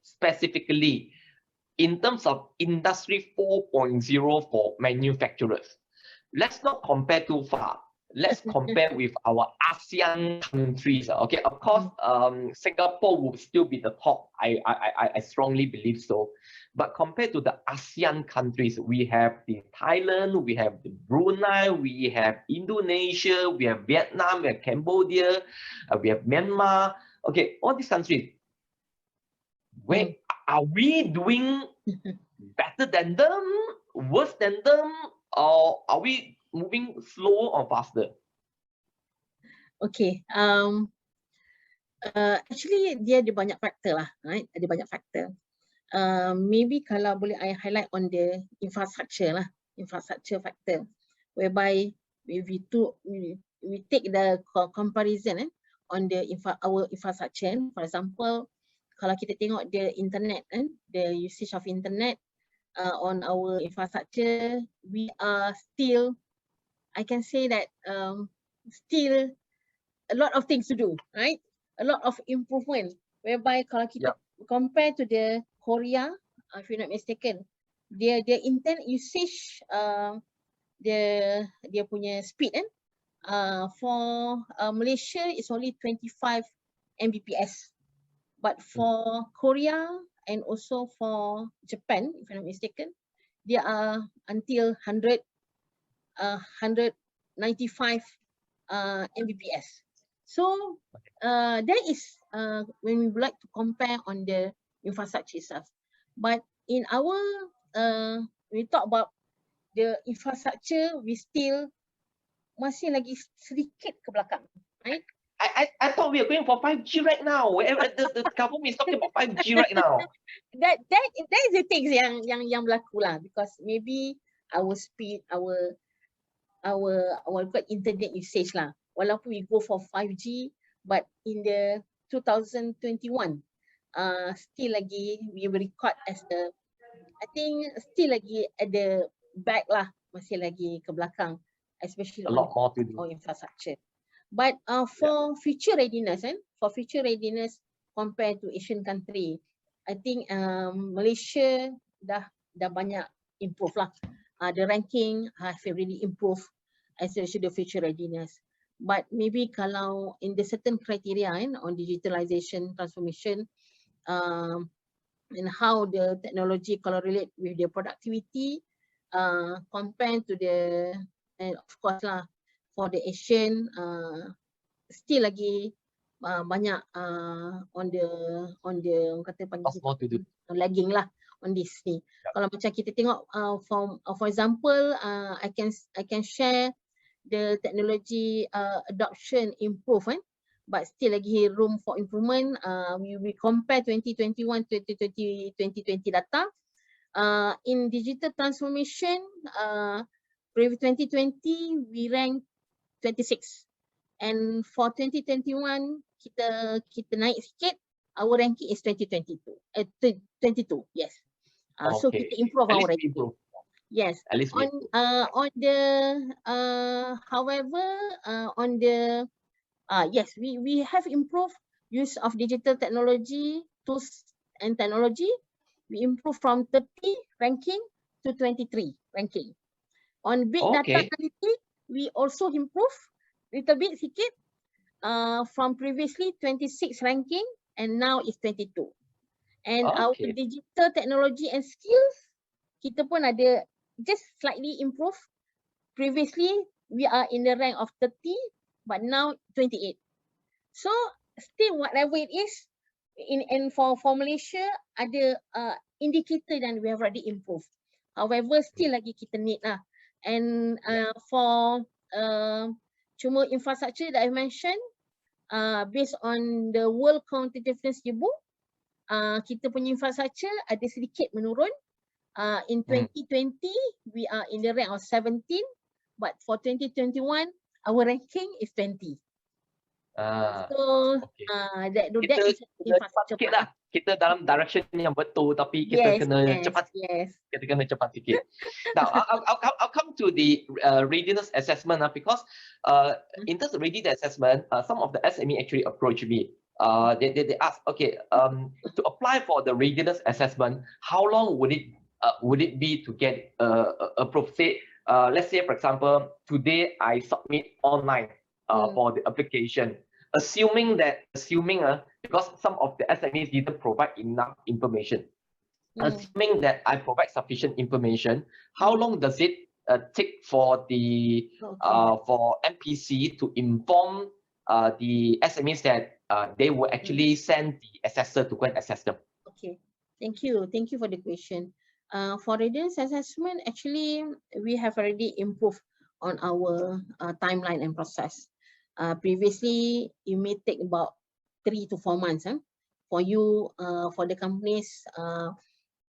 in terms of Industry 4.0 for manufacturers, let's not compare too far. Let's compare with our ASEAN countries. Okay, of course, Singapore will still be the top. I strongly believe so. But compared to the ASEAN countries, we have the Thailand, we have the Brunei, we have Indonesia, we have Vietnam, we have Cambodia, we have Myanmar. Okay, all these countries. Where are we doing better than them, worse than them, or are we moving slower or faster? Okay, actually dia ada banyak faktor lah, right? Ada banyak faktor. Maybe kalau boleh I highlight on the infrastructure lah, infrastructure factor, whereby we take the comparison on the our infrastructure. For example, kalau kita tengok the internet, the usage of internet on our infrastructure, we are still, I can say that still a lot of things to do, right? A lot of improvement, whereby kalau kita compare to the Korea, if you're not mistaken, their internet usage, dia punya speed for Malaysia is only 25 Mbps. But for Korea and also for Japan, if I'm not mistaken, they are until 195 Mbps. So that is when we would like to compare on the infrastructure itself. But in our, we talk about the infrastructure, we still masih lagi sedikit ke belakang, right? I thought we are going for 5G right now. Wherever the government is talking about 5G right now. That is the things yang berlaku lah, because maybe our speed, our internet usage lah. Walaupun we go for 5G, but in the 2021, still lagi we will record as the, I think still lagi at the back lah, masih lagi ke belakang, especially a lot more to do on infrastructure. But for future readiness, for future readiness compared to Asian country, I think Malaysia dah banyak improve lah. The ranking have really improved especially the future readiness. But maybe kalau in the certain criteria on digitalization transformation and how the technology correlate with the productivity compared to the, and of course lah, for the Asian still lagi banyak on the kata panggil lagging lah on this ni. Kalau macam kita tengok for example, I can share the technology adoption improve but still lagi room for improvement. We compare 2021 to 2020 data. In digital transformation, previous 2020 we ranked 26, and for 2021 kita naik sikit. Our ranking is 2022. 22, yes. So Okay. kita improve At our least we ranking. improve. Yes. At least we On the however, on the yes, we have improved use of digital technology, tools and technology. We improved from 30 ranking to 23 ranking. On big data Okay. analytics, we also improved little bit sikit, from previously 26 ranking and now it's 22. And our Okay. digital technology and skills, kita pun ada just slightly improved. Previously, we are in the rank of 30, but now 28. So still whatever it is, and for Malaysia, ada indicator dan we have already improved. However, still lagi kita need lah. And for cuma infrastructure that I mentioned, based on the World Competitiveness Yearbook, kita punya infrastructure ada sedikit menurun. In 2020, we are in the rank of 17, but for 2021, our ranking is 20. So Okay. that Kita is cepat infrastructure sikit part. lah. Kita dalam direction yang betul, tapi kita kena cepat. Yes. Kita kena cepat sikit. Now, I'll come to the readiness assessment because in terms of readiness assessment, some of the SME actually approached me. They asked, okay, to apply for the readiness assessment, how long would it be to get approved? Say, let's say, for example, today I submit online for the application. Assuming because some of the SMEs didn't provide enough information. Assuming that I provide sufficient information, how long does it take for the for MPC to inform the SMEs that they will actually send the assessor to go and assess them? Okay, thank you for the question. For readiness assessment, actually we have already improved on our timeline and process. Previously, it may take about 3 to 4 months for you, for the companies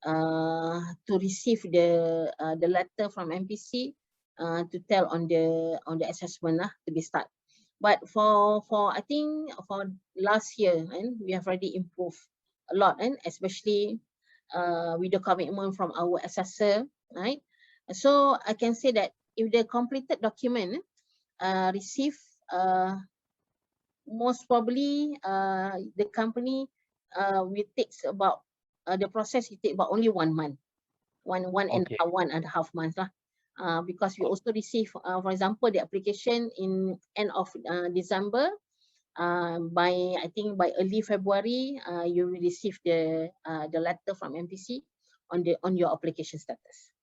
to receive the letter from MPC to tell on the assessment to be start. But for I think for last year, we have already improved a lot, and especially with the commitment from our assessor, right? So I can say that if the completed document receive, most probably the company will take about the process. It take about only 1 month, one and a half months lah. Because we also receive, for example, the application in end of December. By I think by early February, you will receive the letter from MPC on your application status.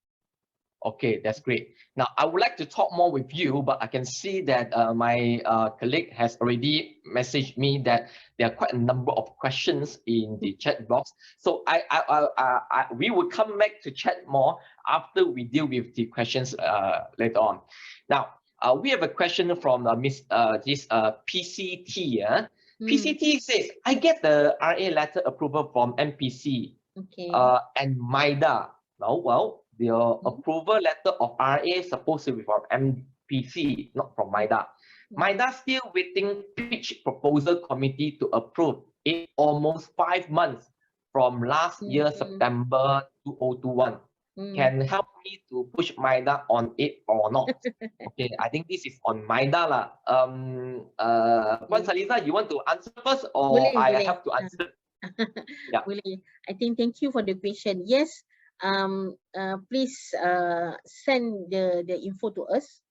Okay, that's great. Now, I would like to talk more with you, but I can see that my colleague has already messaged me that there are quite a number of questions in the chat box. So we will come back to chat more after we deal with the questions later on. Now, we have a question from this PCT. PCT says, I get the RA letter approval from MPC and MIDA. Now, well, the approval letter of RA is supposed to be from MPC, not from MIDA. MIDA still waiting pitch proposal committee to approve it almost 5 months from last year, September 2021. Can help me to push MIDA on it or not? Okay, I think this is on MIDA lah. Puan Saliza, you want to answer first or I have to answer? Yeah. I think thank you for the question. Yes. Please send the info to us,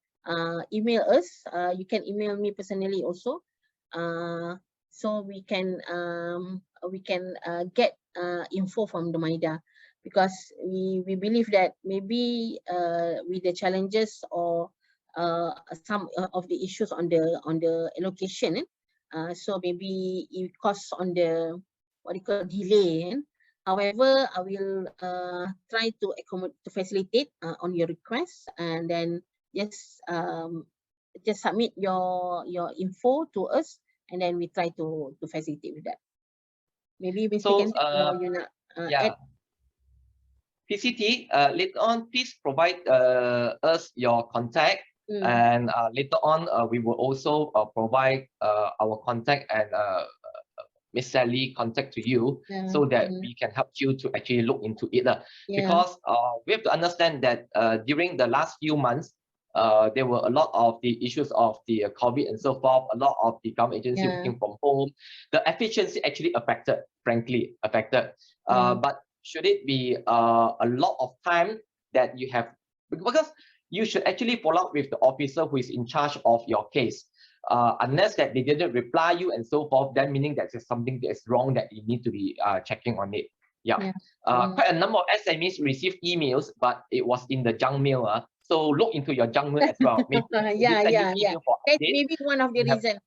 email us. You can email me personally also, so we can get info from the MIDA, because we believe that maybe with the challenges or some of the issues on the allocation, so maybe it costs on the what you call delay. However, I will try to accommodate, to facilitate on your request, and then just submit your info to us. and then we try to facilitate with that. Maybe Mr. So, Kent, or you nak yeah. add? PCT, later on, please provide us your contact, and later on, we will also provide our contact and Miss Sally contact to you, so that we can help you to actually look into it. Because we have to understand that during the last few months, there were a lot of the issues of the COVID and so forth, a lot of the government agency working from home. The efficiency actually frankly affected. But should it be a lot of time that you have, because you should actually follow up with the officer who is in charge of your case. Unless that they didn't reply you and so forth, then meaning that there's something that is wrong that you need to be checking on it. Quite a number of SMEs received emails, but it was in the junk mail. So look into your junk mail as well. Maybe email for That's update, maybe one of the reasons.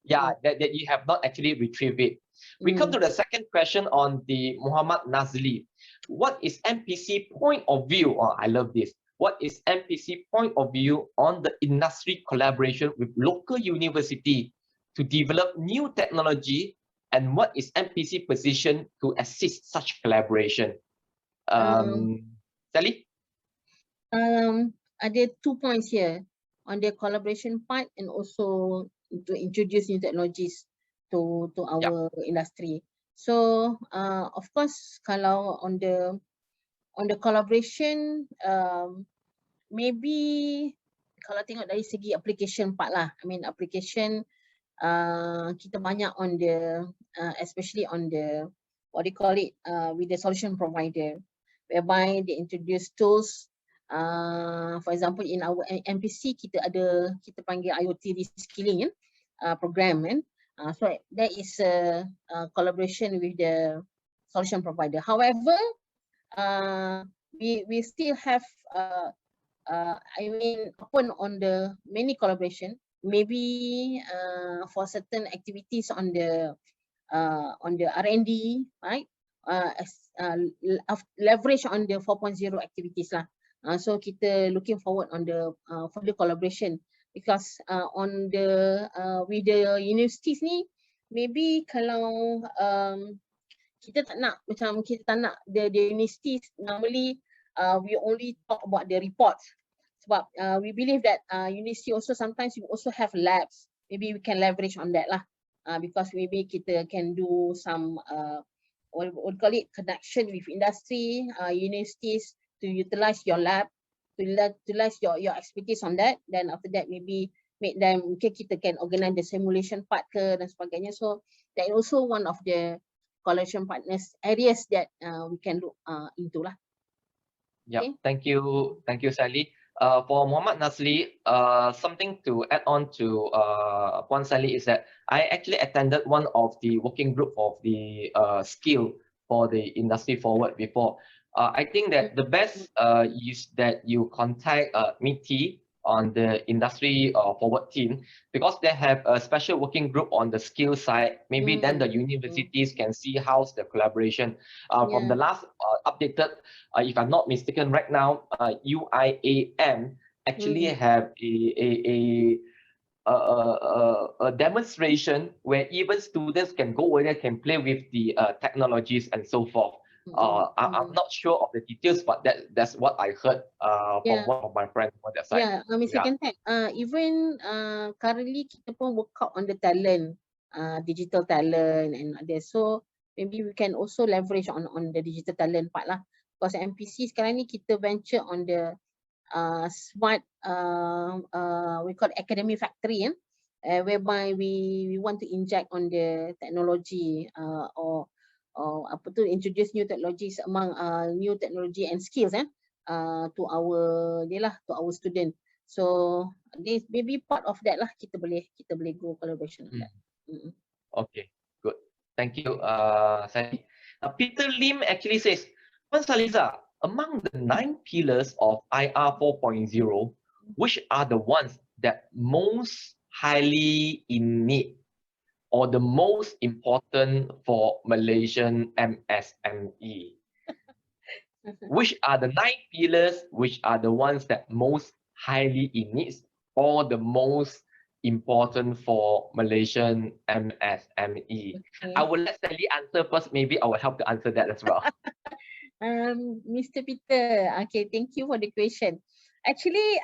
That you have not actually retrieved it. We come to the second question on the Muhammad Nazli. What is MPC point of view? Oh, I love this. What is MPC point of view on the industry collaboration with local university to develop new technology, and what is MPC position to assist such collaboration? Sally? Ada 2 points here on the collaboration part, and also to introduce new technologies to our industry. So of course, kalau on the collaboration, maybe kalau tengok dari segi application part lah. I mean application, kita banyak on the especially on the what do you call it, with the solution provider, whereby they introduce tools. For example, in our MPC kita panggil IoT reskilling program kan. So that is a collaboration with the solution provider. However, we still have I mean open on the many collaboration. Maybe for certain activities on the R&D, right? Leverage on the 4.0 activities lah. So kita looking forward on the further collaboration, because on the with the universities ni, maybe kalau kita tak nak the universities, normally we only talk about the reports. Sebab we believe that university also sometimes we also have labs. Maybe we can leverage on that lah, because maybe kita can do some what we call it, connection with industry, universities, to utilize your lab, to utilize your expertise on that. Then after that, maybe make them, mungkin kita can organize the simulation part ke dan sebagainya. So that is also one of the collaboration partners areas that we can look into lah. Yeah, okay. Thank you, Sally. For Muhammad Nazli, something to add on to Puan Sally is that I actually attended one of the working group of the skill for the Industry Forward before. I think that the best is that you contact MIT on the Industry Forward team, because they have a special working group on the skill side. Maybe then the universities can see how's the collaboration. From the last updated, if I'm not mistaken, right now, UIAM actually have a demonstration where even students can go over there, can play with the technologies and so forth. I'm not sure of the details, but that's what I heard from one of my friends on that side. Mr. Kentek, even currently kita pun work out on the talent, digital talent and others. So maybe we can also leverage on the digital talent part lah. Because MPC sekarang ni kita venture on the smart we call academy factory, whereby we want to inject on the technology or introduce new technologies among new technology and skills to our student. So this maybe part of that lah, kita boleh go collaboration on that. Okay, good. Thank you, Sally. Peter Lim actually says, Puan Saliza, among the 9 pillars of IR 4.0, which are the ones that most highly in need or the most important for Malaysian MSME? Which are the 9 pillars, which are the ones that most highly in need or the most important for Malaysian MSME? Okay. I will let Sally answer first. Maybe I will help to answer that as well. Mr. Peter, okay, thank you for the question. Actually,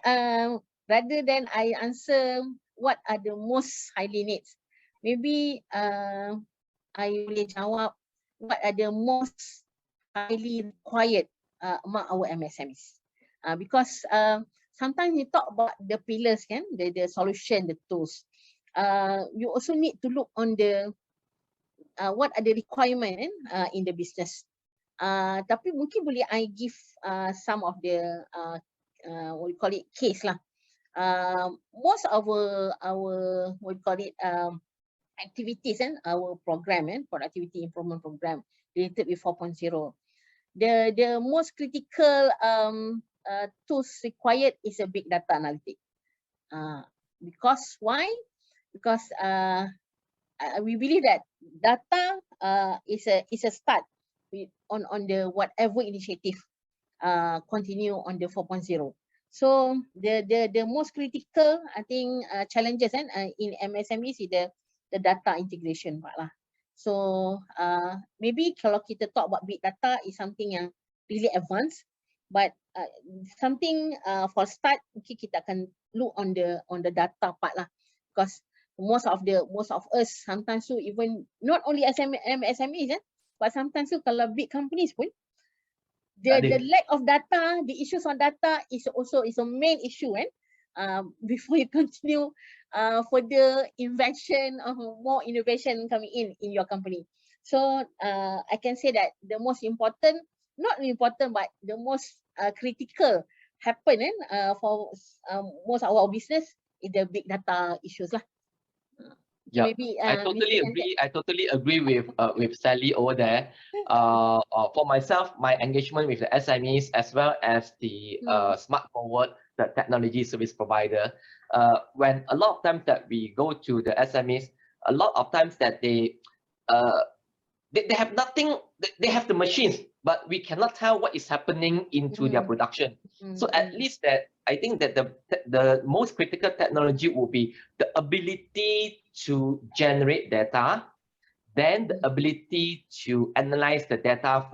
rather than I answer what are the most highly needs, maybe I boleh jawab what are the most highly required among our MSMEs. Because sometimes we talk about the pillars, kan, the solution, the tools. You also need to look on the what are the requirement in the business. Tapi mungkin boleh I give some of the what you call it case lah. Most of our what you call it activities and our program and productivity improvement program related with 4.0. The most critical tools required is a big data analytic. Because why? Because we believe that data is a start on the whatever initiative continue on the 4.0. So the most critical I think challenges in MSME is the data integration part lah. So maybe kalau kita talk about big data is something yang really advanced, but something for start mungkin kita akan look on the data part lah, because most of us sometimes so even not only MSMEs but sometimes so kalau big companies pun the lack of data, the issues on data is a main issue before you continue further invention or more innovation coming in your company. So I can say that the most important, not important, but the most critical happen for most of our business is the big data issues lah. Yeah, maybe I totally agree. I totally agree with Sally over there. For myself, my engagement with the SMEs as well as the Smart4WRD, the technology service provider, when a lot of times that we go to the SMEs, a lot of times that they have nothing. They have the machines, but we cannot tell what is happening into their production. So at least that I think that the most critical technology will be the ability to generate data, then the ability to analyze the data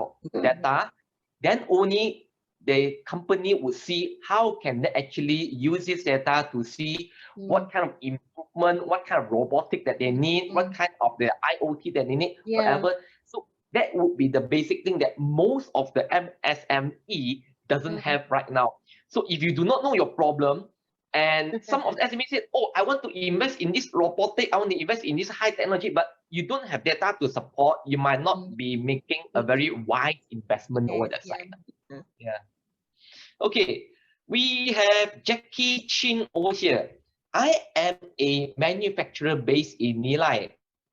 then only the company would see how can they actually use this data to see what kind of improvement, what kind of robotic that they need, what kind of the IoT that they need, whatever. So that would be the basic thing that most of the MSME doesn't have right now. So if you do not know your problem, and some of the SMEs said, oh, I want to invest in this robotic, I want to invest in this high technology, but you don't have data to support, you might not be making a very wise investment over that side. Yeah. Okay, we have Jackie Chin over here. I am a manufacturer based in Nilai,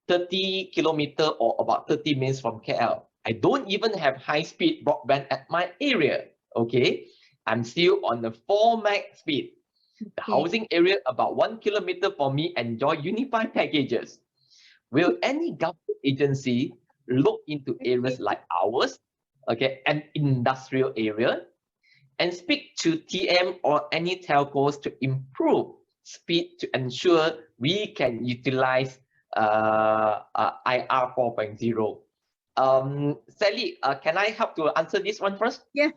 30 kilometers or about 30 minutes from KL. I don't even have high-speed broadband at my area. Okay, I'm still on the 4 meg speed. The housing area about 1 kilometer for me enjoy unified packages. Will any government agency look into areas like ours, okay, an industrial area, and speak to TM or any telcos to improve speed to ensure we can utilize IR 4.0? Sally, can I help to answer this one first? Yeah,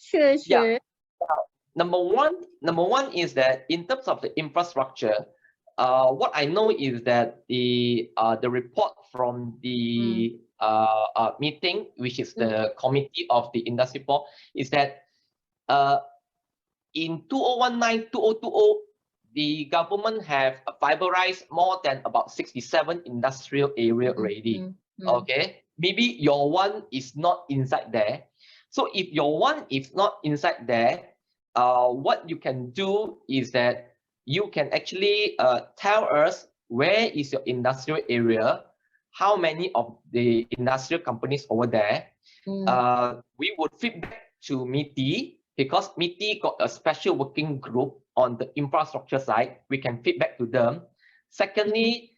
sure. Yeah. Number one is that in terms of the infrastructure, what I know is that the report from the meeting, which is the committee of the Industry4, is that in 2019-2020, the government have fiberized more than about 67 industrial area already. Okay, maybe your one is not inside there. So if your one is not inside there, what you can do is that you can actually tell us where is your industrial area, how many of the industrial companies over there. We would feedback to MITI, because MITI got a special working group on the infrastructure side. We can feedback to them. Secondly,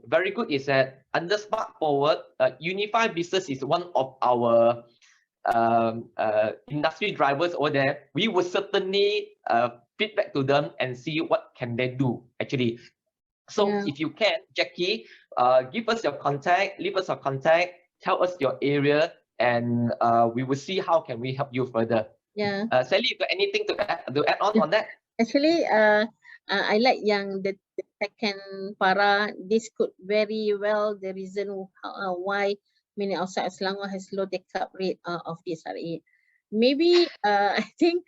very good is that under Smart4WRD, unified business is one of our industry drivers over there. We will certainly feedback to them and see what can they do actually. So Yeah. if you can, Jackie, give us your contact, leave us your contact, tell us your area, and we will see how can we help you further. Yeah. Sally, you got anything to add on that? Actually, I like yang the second para. This could very well the reason why many outside of Selangor has low take-up rate of this RA. Maybe I think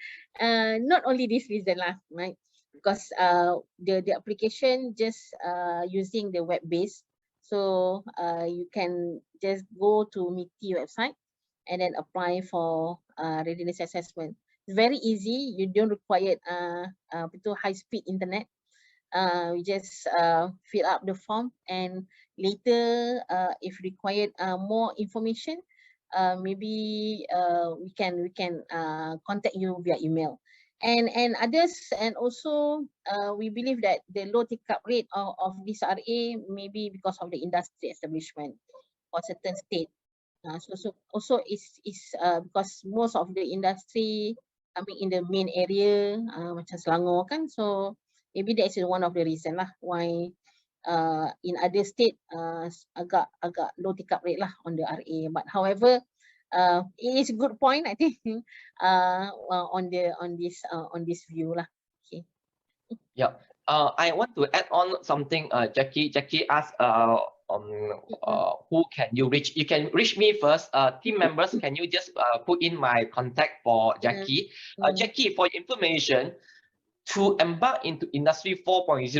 not only this reason lah, right? Because the application just using the web base, so you can just go to MITI website and then apply for readiness assessment. It's very easy. You don't require high speed internet. You just fill up the form, and later if required more information, maybe we can contact you via email. And others, and also we believe that the low take-up rate of this RA maybe because of the industry establishment for certain state. So also is because most of the industry coming in the main area macam Selangor kan, so maybe that is one of the reason lah why in other state agak low take-up rate lah on the RA. But however, it is a good point I think on this view lah. Okay. Yeah. I want to add on something. Jackie asked who can you reach? You can reach me first. Team members, can you just put in my contact for Jackie? Jackie, for your information, to embark into Industry 4.0,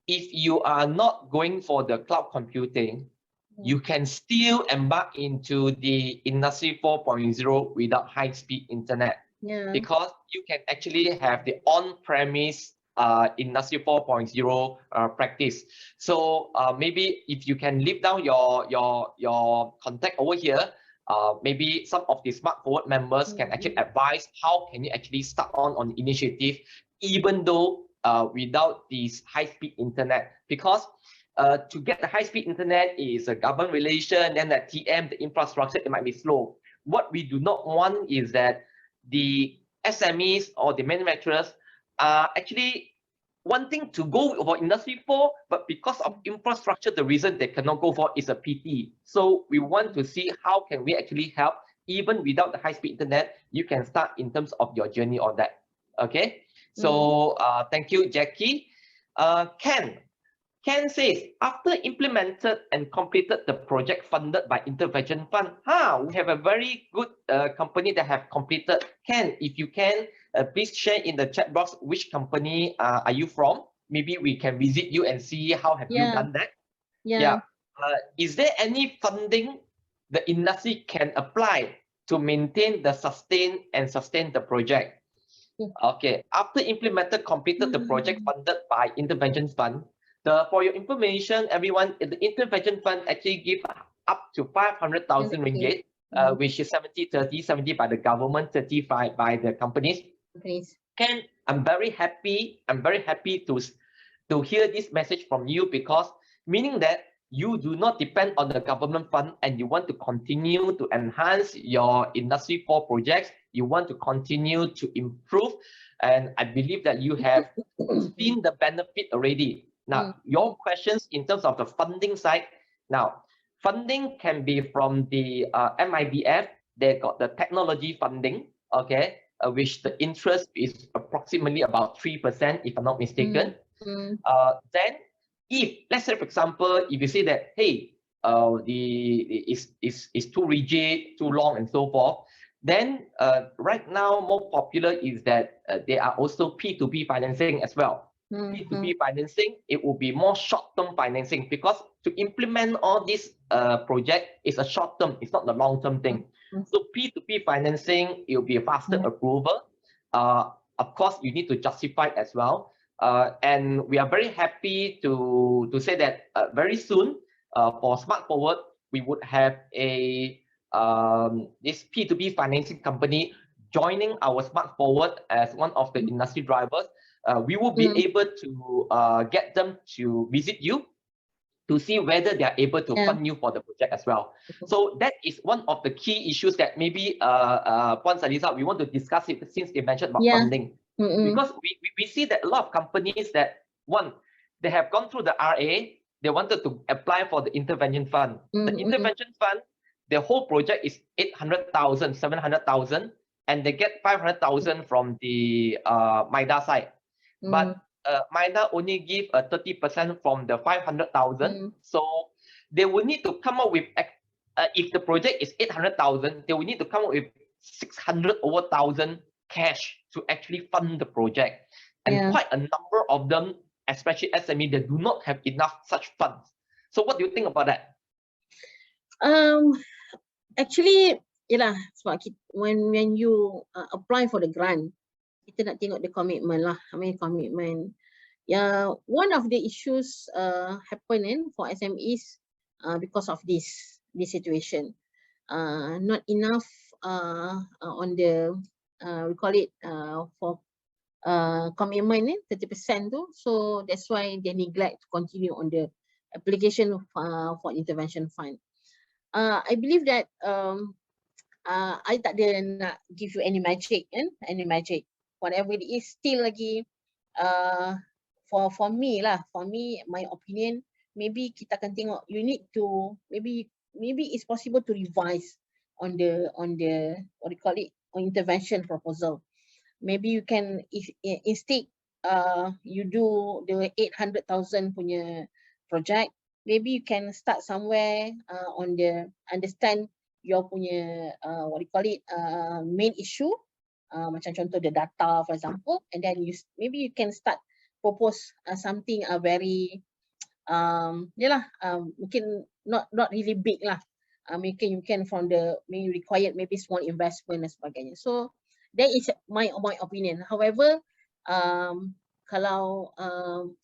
if you are not going for the cloud computing, you can still embark into the Industry 4.0 without high-speed internet. Yeah. Because you can actually have the on-premise Industry 4.0 practice. So maybe if you can leave down your contact over here, maybe some of the Smart4WRD members can actually advise how can you actually start on initiative, even though without this high-speed internet. Because to get the high-speed internet is a government relation, then the TM, the infrastructure, it might be slow. What we do not want is that the SMEs or the manufacturers are actually wanting to go for Industry 4, but because of infrastructure, the reason they cannot go for is a PT. So we want to see how can we actually help, even without the high-speed internet, you can start in terms of your journey on that. Okay, so thank you, Jackie. Ken says, after implemented and completed the project funded by Intervention Fund, we have a very good company that have completed. Ken, if you can, please share in the chat box which company are you from? Maybe we can visit you and see how have you done that. Yeah. Is there any funding the industry can apply to maintain the sustain the project? Okay, after implemented, completed the project funded by Intervention Fund, for your information, everyone, the Intervention Fund actually give up to 500,000 ringgit, which is 70-30, 70 by the government, 35 by the companies. Ken, I'm very happy to hear this message from you, because meaning that you do not depend on the government fund and you want to continue to enhance your Industry 4 projects. You want to continue to improve, and I believe that you have seen the benefit already. Now, your questions in terms of the funding side. Now, funding can be from the MIDF. They got the technology funding, okay, which the interest is approximately about 3%, if I'm not mistaken. Then, if let's say, for example, if you say that, hey, is too rigid, too long, and so forth, then right now more popular is that there are also P2P financing as well. P2P financing, it will be more short-term financing, because to implement all this project is a short-term, it's not the long-term thing. So P2P financing, it will be a faster approval. Of course, you need to justify it as well. And we are very happy to say that very soon for Smart4WRD, we would have a this P2P financing company joining our Smart4WRD as one of the industry drivers. We will be able to get them to visit you to see whether they are able to fund you for the project as well. So that is one of the key issues that maybe Puan Saliza, we want to discuss it, since they mentioned about funding. Because we see that a lot of companies that, one, they have gone through the RA, they wanted to apply for the intervention fund. The intervention fund, the whole project is 800,000, 700,000, and they get 500,000 from the MIDA side. But MIDA only give a 30% from the 500,000. So they will need to come up with, if the project is 800,000, they will need to come up with 600,000 cash to actually fund the project. And quite a number of them, especially SME, they do not have enough such funds. So what do you think about that? Actually, yalah, sebab when you apply for the grant, kita nak tengok the commitment lah. I mean commitment. Yeah, one of the issues happen for SMEs because of this situation. Not enough on the we call it for commitment 30% tu. So that's why they neglect to continue on the application for intervention fund. I believe that I tak ada nak give you any magic any magic. Whatever it is, still lagi for me lah, my opinion, maybe kita akan tengok, you need to maybe it's possible to revise on the what do you call it, on intervention proposal. Maybe you can, if instead you do the 800,000 punya project, maybe you can start somewhere on the understand your punya what do you call it, main issue, macam contoh the data for example, and then maybe you can start propose something very mungkin not really big lah. You can from the maybe required maybe small investment dan sebagainya. So that is my opinion. However, kalau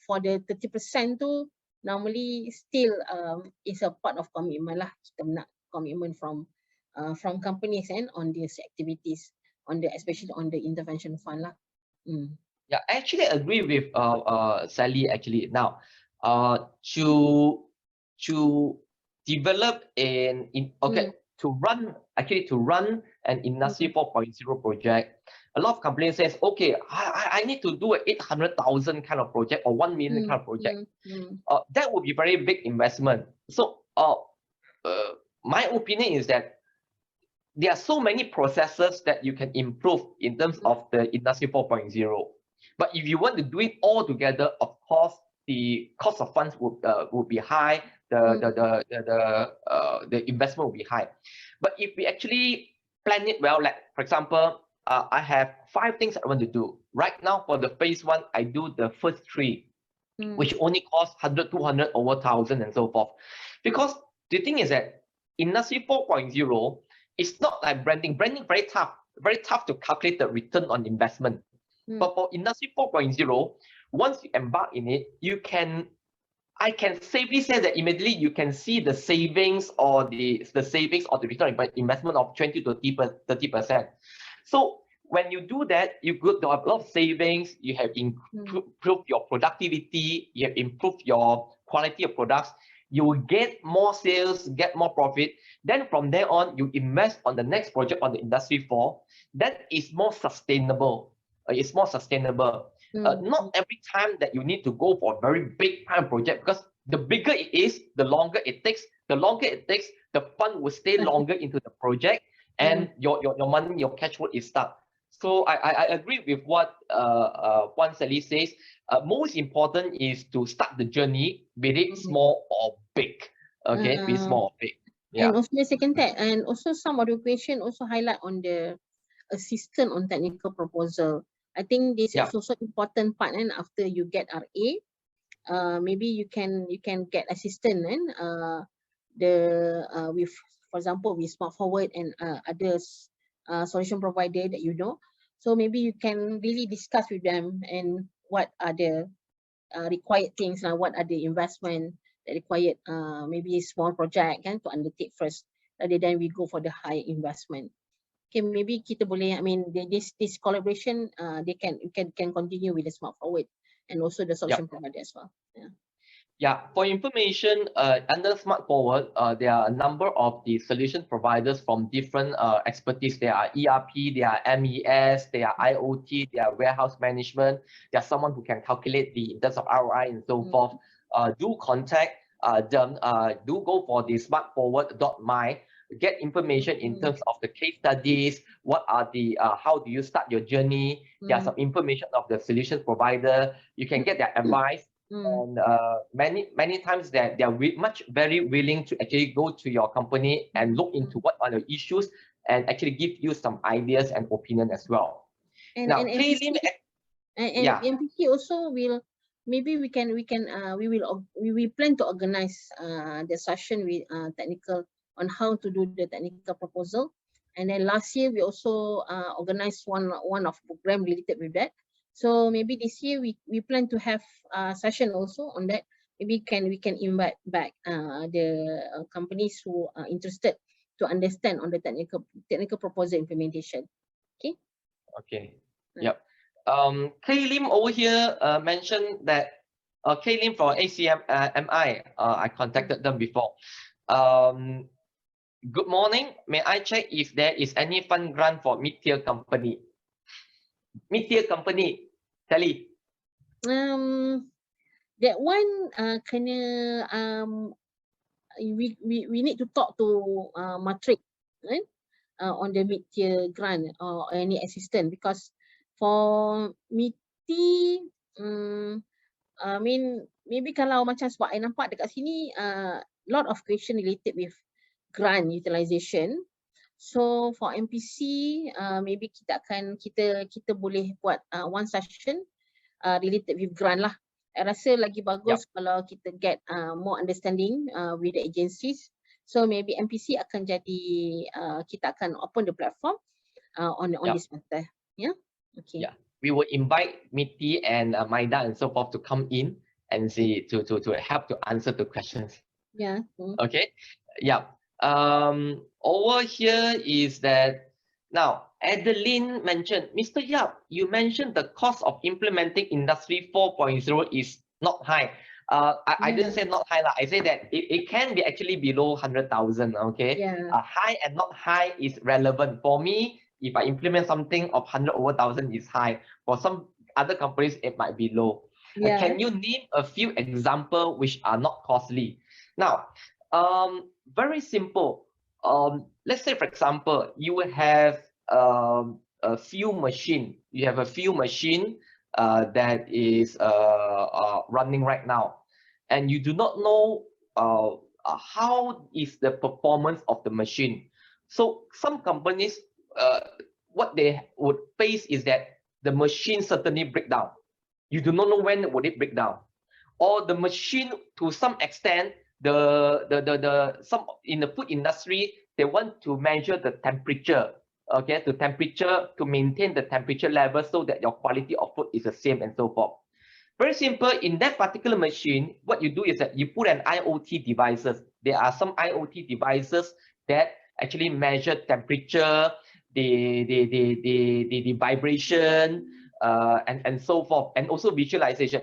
for the 30% tu normally still is a part of commitment lah. Kita nak commitment from companies and on these activities, on the especially on the intervention fund lah. Yeah, I actually agree with Sally actually. Now, to develop to run an Industry 4.0 project, a lot of companies says, okay, I need to do an 800,000 kind of project or 1 million kind of project. That would be very big investment. So my opinion is that there are so many processes that you can improve in terms of the Industry 4.0. But if you want to do it all together, of course, the cost of funds would be high. The investment will be high. But if we actually plan it well, like for example, I have 5 things I want to do. Right now for the phase 1, I do the first 3, which only cost 100, 200, over 1,000 and so forth. Because the thing is that Industry 4.0 is not like branding. Branding very tough to calculate the return on investment. But for Industry 4.0, once you embark in it, I can safely say that immediately you can see the savings or the return on investment of 20 to 30%. So when you do that, you get a lot of savings. You have improved your productivity. You have improved your quality of products. You will get more sales, get more profit. Then from there on, you invest on the next project on the Industry 4. That is more sustainable. It's more sustainable. Not every time that you need to go for a very big kind of project, because the bigger it is, the longer it takes. The longer it takes, the fund will stay longer into the project, and your money, your cash flow is stuck. So I agree with what Puan Sally says. Most important is to start the journey, be it small or big. Okay, be small or big. Yeah. And also the second tag, and also some of the question also highlight on the assistance on technical proposal. I think this is also important part, and after you get RA, maybe you can get assistance and with, for example, with Smart4WRD and others solution provider that you know. So maybe you can really discuss with them and what are the required things, what are the investment that required, maybe a small project to undertake first, rather than we go for the high investment. Okay, maybe kita boleh, I mean, this collaboration, they can continue with the Smart4WRD and also the solution provider as well. Yeah. Yeah, for information, under Smart4WRD, there are a number of the solution providers from different expertise. There are ERP, there are MES, there are IoT, there are warehouse management. There's someone who can calculate the in terms of ROI and so forth. Do contact them. Do go for the smart4wrd.my. Get information in terms of the case studies. What are the how do you start your journey? There are some information of the solution provider. You can get their advice. And many times that they are very willing to actually go to your company and look into what are the issues and actually give you some ideas and opinion as well. Now, MPC, yeah. MPC also will, maybe we will plan to organize the session with technical on how to do the technical proposal. And then last year we also organized one of program related with that. So maybe this year we plan to have a session also on that. Maybe we can invite back the companies who are interested to understand on the technical proposal implementation. Okay. Okay. Yep. Kay Lim over here mentioned that Kay Lim from ACMI, I contacted them before. Good morning. May I check if there is any fund grant for mid-tier company? Mid-tier company, Sally. That one kena we need to talk to Matric on the mid-tier grant or any assistance, because for mid-tier I mean maybe kalau macam sebab I nampak dekat sini lot of question related with grant utilization. So for MPC maybe kita boleh buat one session related with grant lah. I rasa lagi bagus kalau kita get more understanding with the agencies. So maybe MPC akan jadi kita akan open the platform on this matter. Yeah. Okay. Yeah. We will invite Miti and Maida and so forth to come in and see to help to answer the questions. Yeah. Okay. Yeah. Over here is that now Adeline mentioned, Mr. Yap, you mentioned the cost of implementing Industry 4.0 is not high. I didn't say not high. I say that it can be actually below 100,000. Okay. Yeah. High and not high is relevant. For me, if I implement something of 100 over 1,000 is high. For some other companies, it might be low. Yeah. Can you name a few examples which are not costly? Now, very simple. Let's say, for example, you have a few machine. You have a few machine that is running right now, and you do not know how is the performance of the machine. So some companies, what they would face is that the machine certainly break down. You do not know when would it break down, or the machine to some extent, some in the food industry, they want to measure the temperature. Okay, to maintain the temperature level so that your quality of food is the same and so forth. Very simple. In that particular machine, what you do is that you put an IoT devices. There are some IoT devices that actually measure temperature, the vibration, and so forth, and also visualization.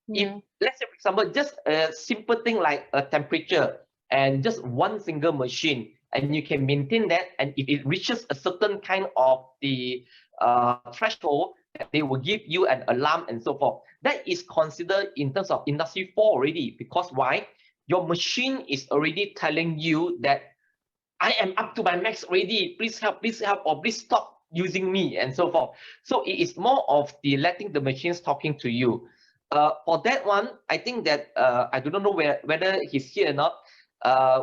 Yeah. If let's say, for example, just a simple thing like a temperature and just one single machine, and you can maintain that, and if it reaches a certain kind of the threshold, they will give you an alarm and so forth. That is considered in terms of Industry 4 already, because why? Your machine is already telling you that I am up to my max already, please help, or please stop using me and so forth. So it is more of the letting the machines talking to you. For that one, I think that I do not know whether he's here or not.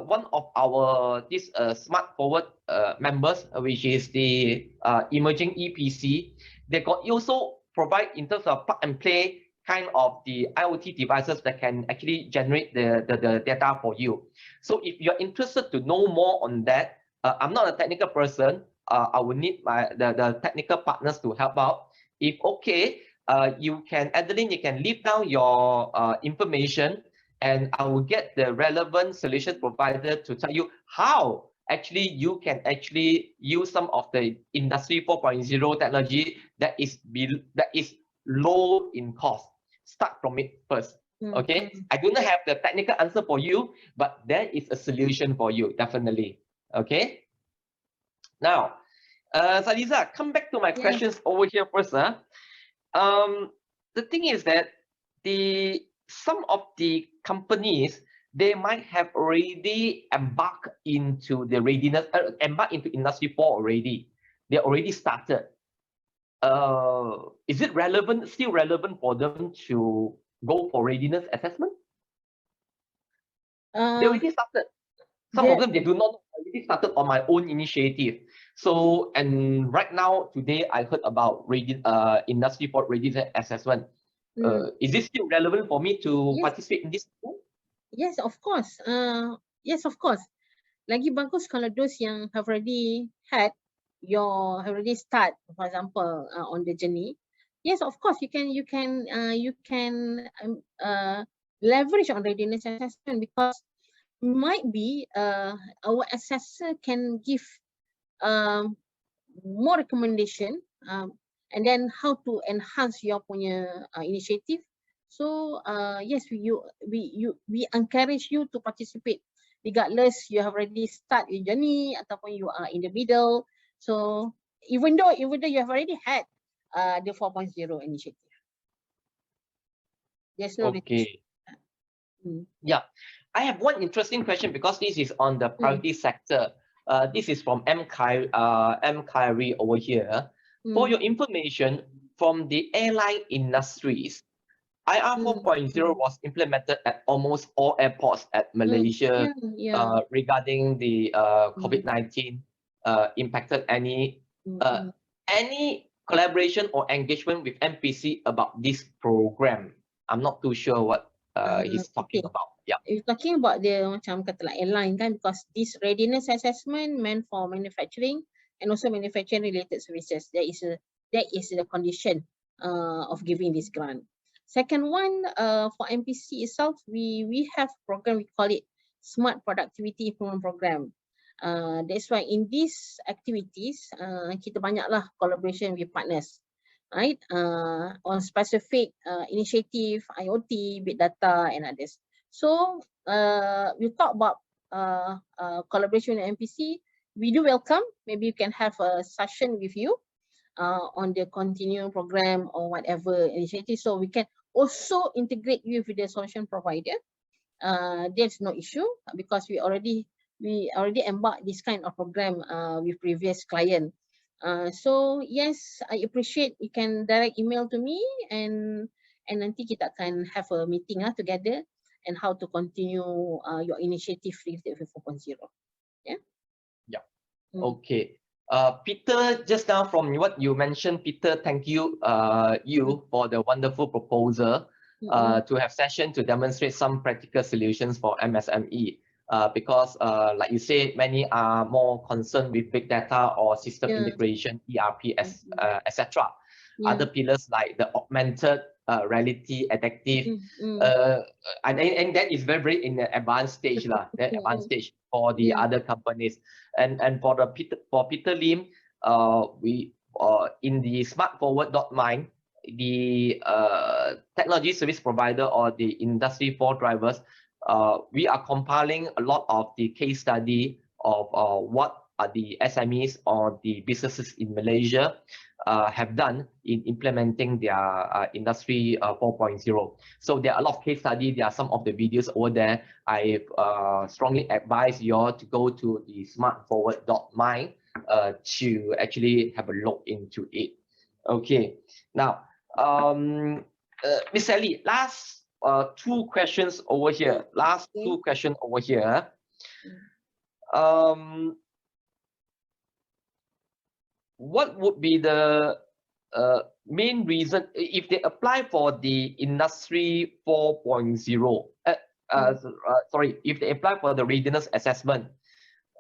One of our Smart4WRD members, which is the emerging EPC, they got also provide in terms of plug and play kind of the IoT devices that can actually generate the data for you. So if you're interested to know more on that, I'm not a technical person. I will need the technical partners to help out. If okay, you can, Adeline, you can leave down your information, and I will get the relevant solution provider to tell you how actually you can actually use some of the Industry 4.0 technology that is low in cost. Start from it first. Okay, I do not have the technical answer for you, but there is a solution for you, definitely. Okay. Now, Saliza, come back to my Yes. questions over here first. The thing is that some of the companies, they might have already embarked into the readiness, embarked into Industry 4 already. They already started. Is it still relevant for them to go for readiness assessment? They already started. Some of them, they do not already started on my own initiative. So, and right now, today, I heard about Industry 4 readiness assessment. Is this still relevant for me to Yes. participate in this? Yes, of course. Yes, of course. Lagi bagus kalau those yang have already start, for example, on the journey. Yes, of course, you can leverage on readiness assessment, because might be our assessor can give more recommendation, and then how to enhance your punya initiative. So yes, we encourage you to participate, regardless you have already start your journey ataupun you are in the middle. So even though you have already had the 4.0 initiative, there's no Okay. Yeah, I have one interesting question, because this is on the priority sector. This is from M. Kyrie over here. For your information, from the airline industries, IR 4.0 was implemented at almost all airports at Malaysia. Regarding the COVID-19 impacted any collaboration or engagement with MPC about this program? I'm not too sure what he's talking about. Yeah. You're talking about the macam katalah airline kan, because this readiness assessment meant for manufacturing and also manufacturing related services. That is the condition of giving this grant. Second one, for MPC itself, we have program, we call it Smart Productivity Improvement Program. That's why in these activities, kita banyaklah collaboration with partners, right? On specific initiative, IoT, big data, and others. So we talk about collaboration with MPC. We do welcome. Maybe you can have a session with you on the continuing program or whatever initiative, so we can also integrate you with the solution provider. There's no issue, because we already embarked this kind of program with previous client. So yes, I appreciate you can direct email to me, and nanti kita akan have a meeting together and how to continue your initiative related with 4.0. Yeah. Yeah. Okay. Peter, just now from what you mentioned, Peter, thank you for the wonderful proposal to have session to demonstrate some practical solutions for MSME. Because like you said, many are more concerned with big data or system integration, ERP, etc. Other pillars like the augmented reality, adaptive, and that is very in the advanced stage advanced stage for the other companies. And for Peter Lim, we in the Smart4WRD, the technology service provider or the Industry 4 drivers, we are compiling a lot of the case study of what are the SMEs or the businesses in Malaysia have done in implementing their Industry 4.0. So there are a lot of case study. There are some of the videos over there. I strongly advise you all to go to the Smart4WRD to actually have a look into it. Okay. Now, Miss Sally, last two questions over here. What would be the main reason if they apply for the Industry 4.0? Sorry, if they apply for the readiness assessment,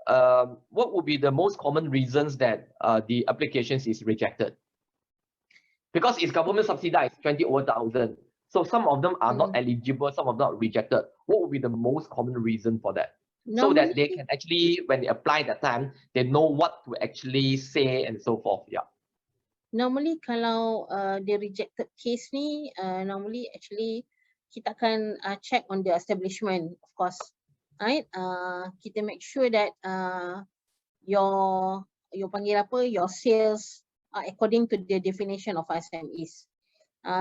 what would be the most common reasons that the applications is rejected? Because it's government subsidized, 20,000. So some of them are not eligible, some of them are rejected. What would be the most common reason for that? So that they can actually, when they apply that time, they know what to actually say and so forth. Yeah. Normally, kalau the rejected case ni, normally actually kita akan check on the establishment, of course, right? Kita make sure that your panggil apa, your sales are according to the definition of SMEs.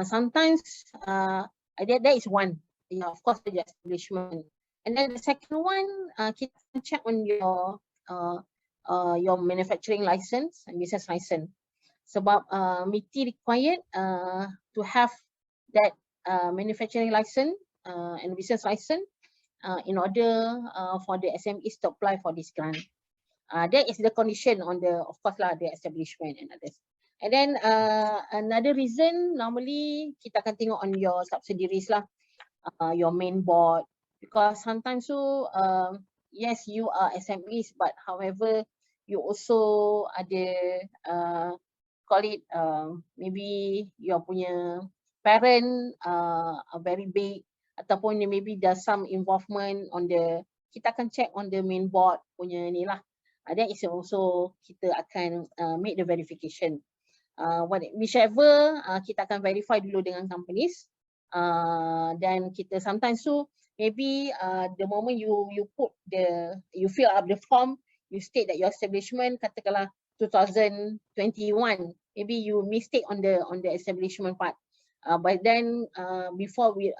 Sometimes that is one, of course, the establishment. And then the second one, kita check on your manufacturing license and business license. Sebab MITI required to have that manufacturing license and business license in order for the SMEs to apply for this grant. That is the condition on the, of course lah, the establishment and others. And then another reason, normally kita akan tengok on your subsidiaries lah, your main board, because sometimes yes, you are SMEs, but however, you also ada call it maybe your punya parent are very big, ataupun maybe there's some involvement on the, kita akan check on the main board punya ni lah. That is also kita akan make the verification. Whichever kita akan verify dulu dengan companies. Dan kita sometimes maybe the moment you put you fill up the form, you state that your establishment katakanlah 2021, maybe you mistake on the establishment part. But then before we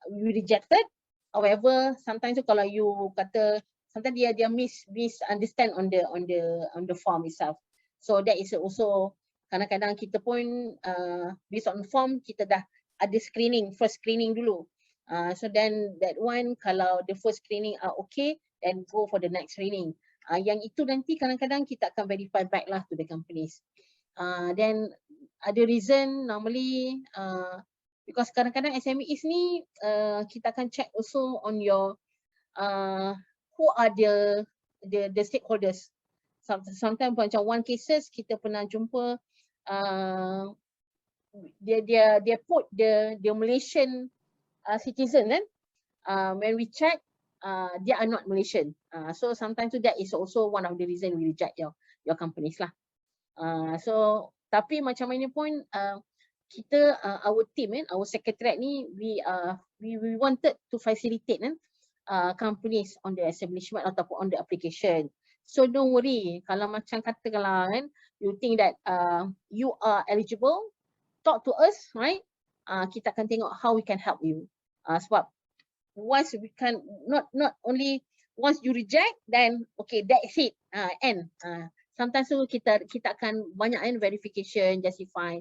rejected. However, sometimes kalau you kata, sometimes dia misunderstand on the form itself. So that is also kadang-kadang kita pun based on form kita dah ada screening, first screening dulu. So then that one, kalau the first screening are okay, then go for the next screening. Yang itu nanti kadang-kadang kita akan verify back lah to the companies. Then ada reason normally because kadang-kadang SMEs ni kita akan check also on your who are the stakeholders. Sometimes macam one cases kita pernah jumpa dia put the Malaysian citizen kan, when we check they are not Malaysian. So sometimes that is also one of the reason we reject your companies lah. So tapi macam mana pun kita our team our secretariat ni we wanted to facilitate companies on the establishment ataupun on the application. So don't worry, kalau macam katakanlah kan, you think that you are eligible, talk to us, right? Kita akan tengok how we can help you. Sebab once we can not only once you reject, then okay, that's it, end. Sometimes kita akan banyak verification, justify.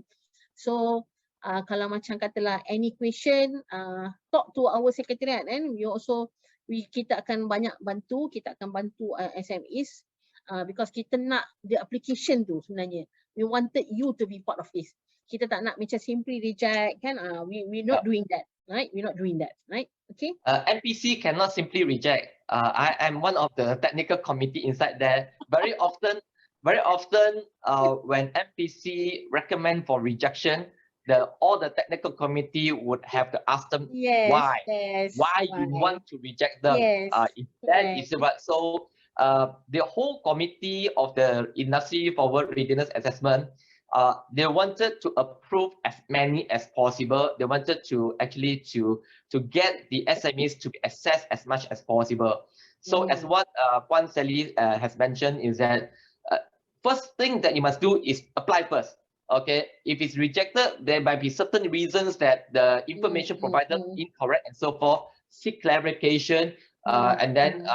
So kalau macam katalah any question, talk to our secretariat, and kita akan banyak bantu, kita akan bantu SMEs because kita nak the application tu sebenarnya. We wanted you to be part of this. Kita tak nak macam simply reject kan, we not doing that, right? We're not doing that, right? Okay. NPC cannot simply reject. I am one of the technical committee inside there. Very often, when NPC recommend for rejection, all the technical committee would have to ask them why you want to reject them. That is about so the whole committee of the Industry4WRD Readiness assessment, they wanted to approve as many as possible. They wanted to actually to get the SMEs to be assessed as much as possible. So as what Puan Sally has mentioned is that first thing that you must do is apply first. Okay, if it's rejected, there might be certain reasons that the information provided incorrect and so forth. Seek clarification, and then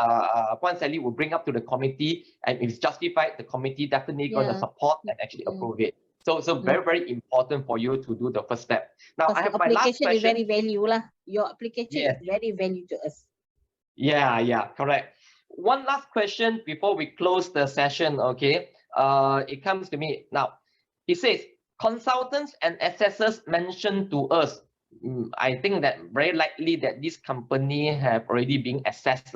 Puan Sally will bring up to the committee, and if it's justified, the committee definitely going to support and actually approve it. So very important for you to do the first step. Now I have my last question. Application is very value lah. Your application is very value to us. Yeah, correct. One last question before we close the session. Okay, it comes to me now. It says, consultants and assessors mentioned to us, I think that very likely that this company have already been assessed.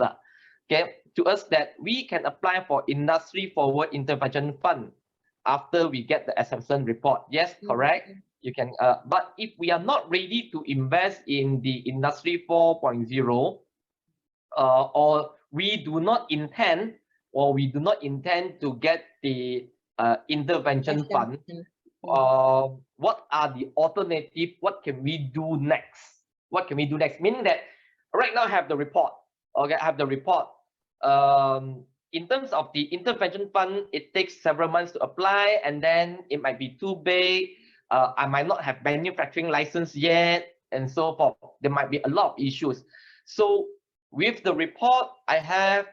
Okay, to us that we can apply for Industry4WRD Intervention Fund after we get the assessment report. Yes, correct. You can, but if we are not ready to invest in the Industry 4.0, or we do not intend to get the intervention fund, what are the alternative? What can we do next? what can we do next? Meaning that right now I have the report. Okay, I have the report. In terms of the intervention fund, it takes several months to apply, and then it might be too big. I might not have manufacturing license yet, and so forth. There might be a lot of issues. So with the report I have,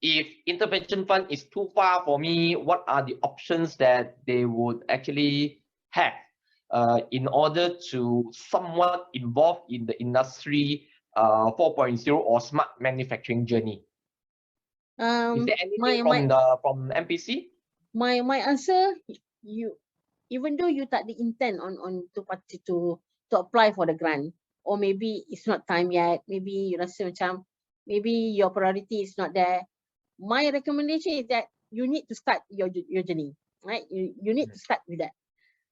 if intervention fund is too far for me, what are the options that they would actually have in order to somewhat involve in the industry 4.0 or smart manufacturing journey? Is there anything from MPC? My answer, even though you tak ada intent on to apply for the grant, or maybe it's not time yet, maybe you rasa macam maybe your priority is not there, my recommendation is that you need to start your journey, right? You need to start with that.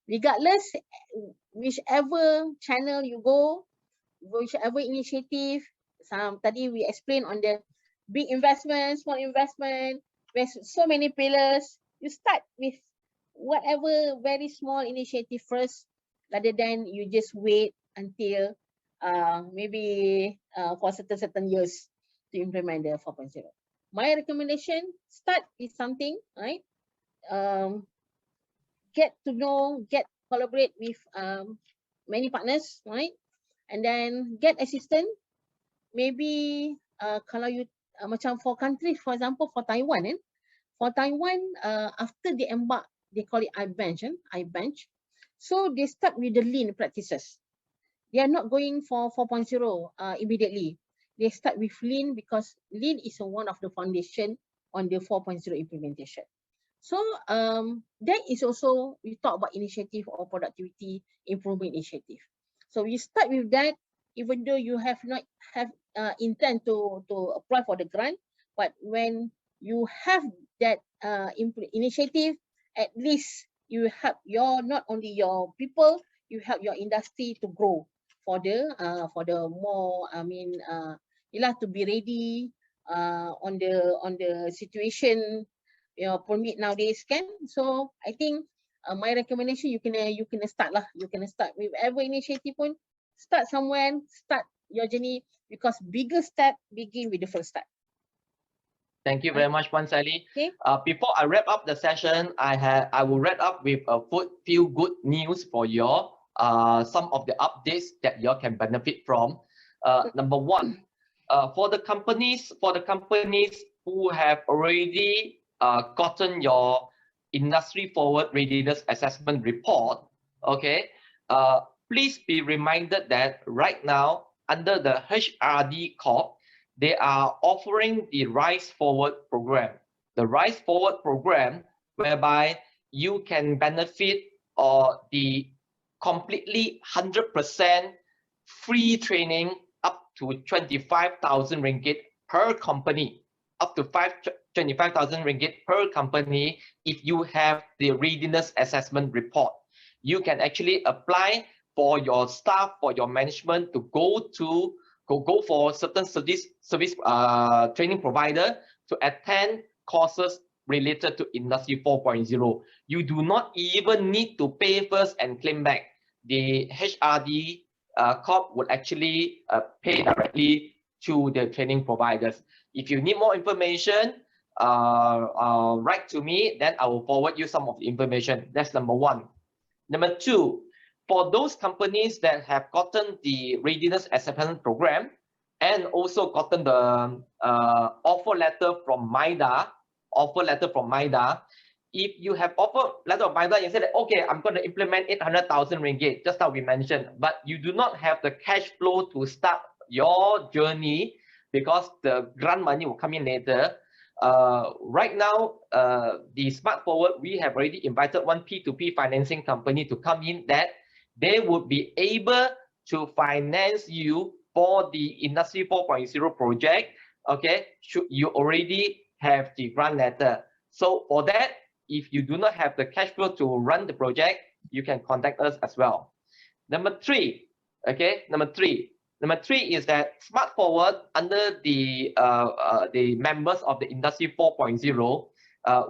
Regardless, whichever channel you go, whichever initiative, tadi we explain on the big investment, small investment, there's so many pillars. You start with whatever very small initiative first, rather than you just wait until maybe for certain years to implement the 4.0. My recommendation, start with something, right? Get to know, collaborate with many partners, right? And then get assistance. Maybe kalau you macam for countries, for example, for Taiwan, after they embark, they call it iBench. So they start with the lean practices. They are not going for 4.0 immediately. They start with lean because lean is one of the foundation on the 4.0 implementation. So that is also, we talk about initiative or productivity improvement initiative. So we start with that, even though you have not intent to apply for the grant, but when you have that initiative, at least you help not only your people, you help your industry to grow for the more, you have to be ready on the situation, permit nowadays can. So I think my recommendation, you can start lah. You can start with every initiative pun, start somewhere, start your journey, because bigger step begin with the first step. Thank you very much, Puan Sally. Okay. Before I wrap up the session, I will wrap up with a few good news for you all. Some of the updates that you all can benefit from. Number one, for the companies who have already gotten your Industry4WRD Readiness Assessment report, okay, please be reminded that right now, under the HRD Corp, they are offering the Rise Forward program. The Rise Forward program, whereby you can benefit the completely 100% free training up to 25,000 ringgit per company, up to 25,000 ringgit per company if you have the Readiness Assessment report. You can actually apply for your staff, for your management to go for certain service training provider to attend courses related to Industry 4.0. You do not even need to pay first and claim back. The HRD Corp would actually pay directly to the training providers. If you need more information, write to me, then I will forward you some of the information. That's number one. Number two, for those companies that have gotten the Readiness Assessment program and also gotten the offer letter from MIDA, if you have offer letter of MIDA, you say that, okay, I'm going to implement 800,000 ringgit, just how we mentioned, but you do not have the cash flow to start your journey because the grant money will come in later. Right now, the Smart4WRD, we have already invited one P2P financing company to come in that they would be able to finance you for the Industry 4.0 project, okay, should you already have the grant letter. So for that, if you do not have the cash flow to run the project, you can contact us as well. Number three is that Smart4WRD, under the members of the Industry 4.0,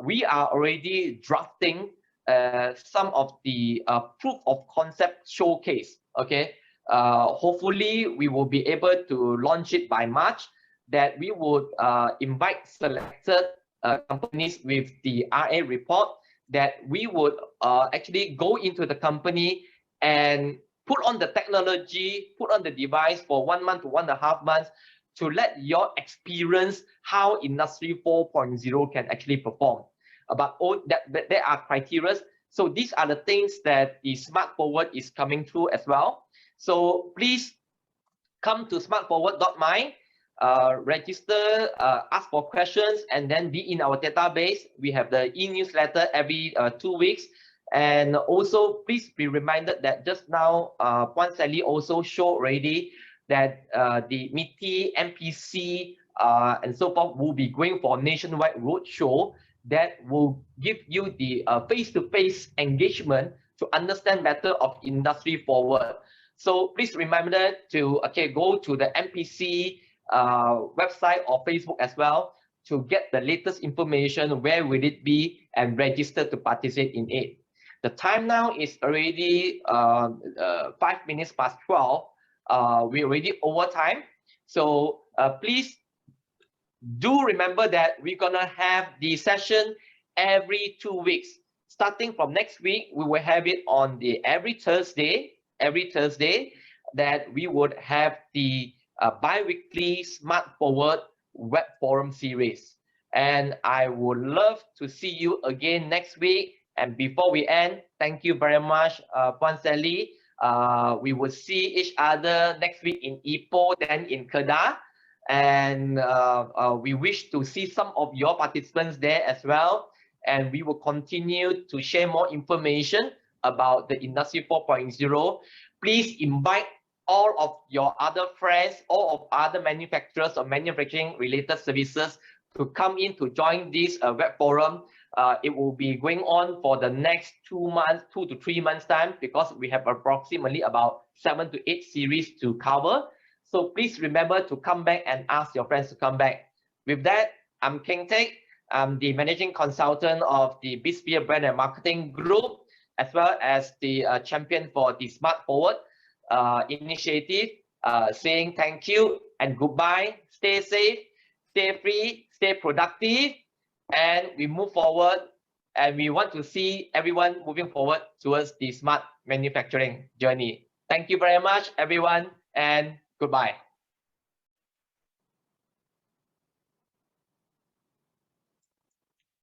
we are already drafting some of the proof of concept showcase. Okay, hopefully we will be able to launch it by March, that we would invite selected companies with the RA report, that we would actually go into the company and put on the technology, put on the device for 1 month to 1.5 months to let your experience how Industry 4.0 can actually perform. But all that there are criteria. So these are the things that the Smart Forward is coming through as well. So please come to smart4WRD.my, register, ask for questions, and then be in our database. We have the e-newsletter every 2 weeks. And also, please be reminded that just now, Puan Sally also showed already that the MITI, MPC, and so forth will be going for a nationwide roadshow that will give you the face-to-face engagement to understand better of Industry Forward. So please remember to go to the MPC website or Facebook as well to get the latest information, where will it be, and register to participate in it. The time now is already 5 minutes past 12. We're already over time. So please do remember that we're gonna have the session every 2 weeks. Starting from next week, we will have it on the every Thursday, that we would have the bi-weekly Smart Forward Web Forum Series. And I would love to see you again next week. And before we end, thank you very much, Puan Sally. We will see each other next week in Ipoh, then in Kedah. And we wish to see some of your participants there as well. And we will continue to share more information about the Industry 4.0. Please invite all of your other friends, all of other manufacturers or manufacturing related services to come in to join this web forum. It will be going on for the next 2 months, 2 to 3 months time, because we have approximately about 7 to 8 series to cover. So please remember to come back and ask your friends to come back. With that, I'm Keng Teck. I'm the managing consultant of the BizSphere Brand and Marketing Group, as well as the champion for the Smart Forward initiative, saying thank you and goodbye. Stay safe, stay free, stay productive, and we move forward. And we want to see everyone moving forward towards the smart manufacturing journey. Thank you very much, everyone, and goodbye.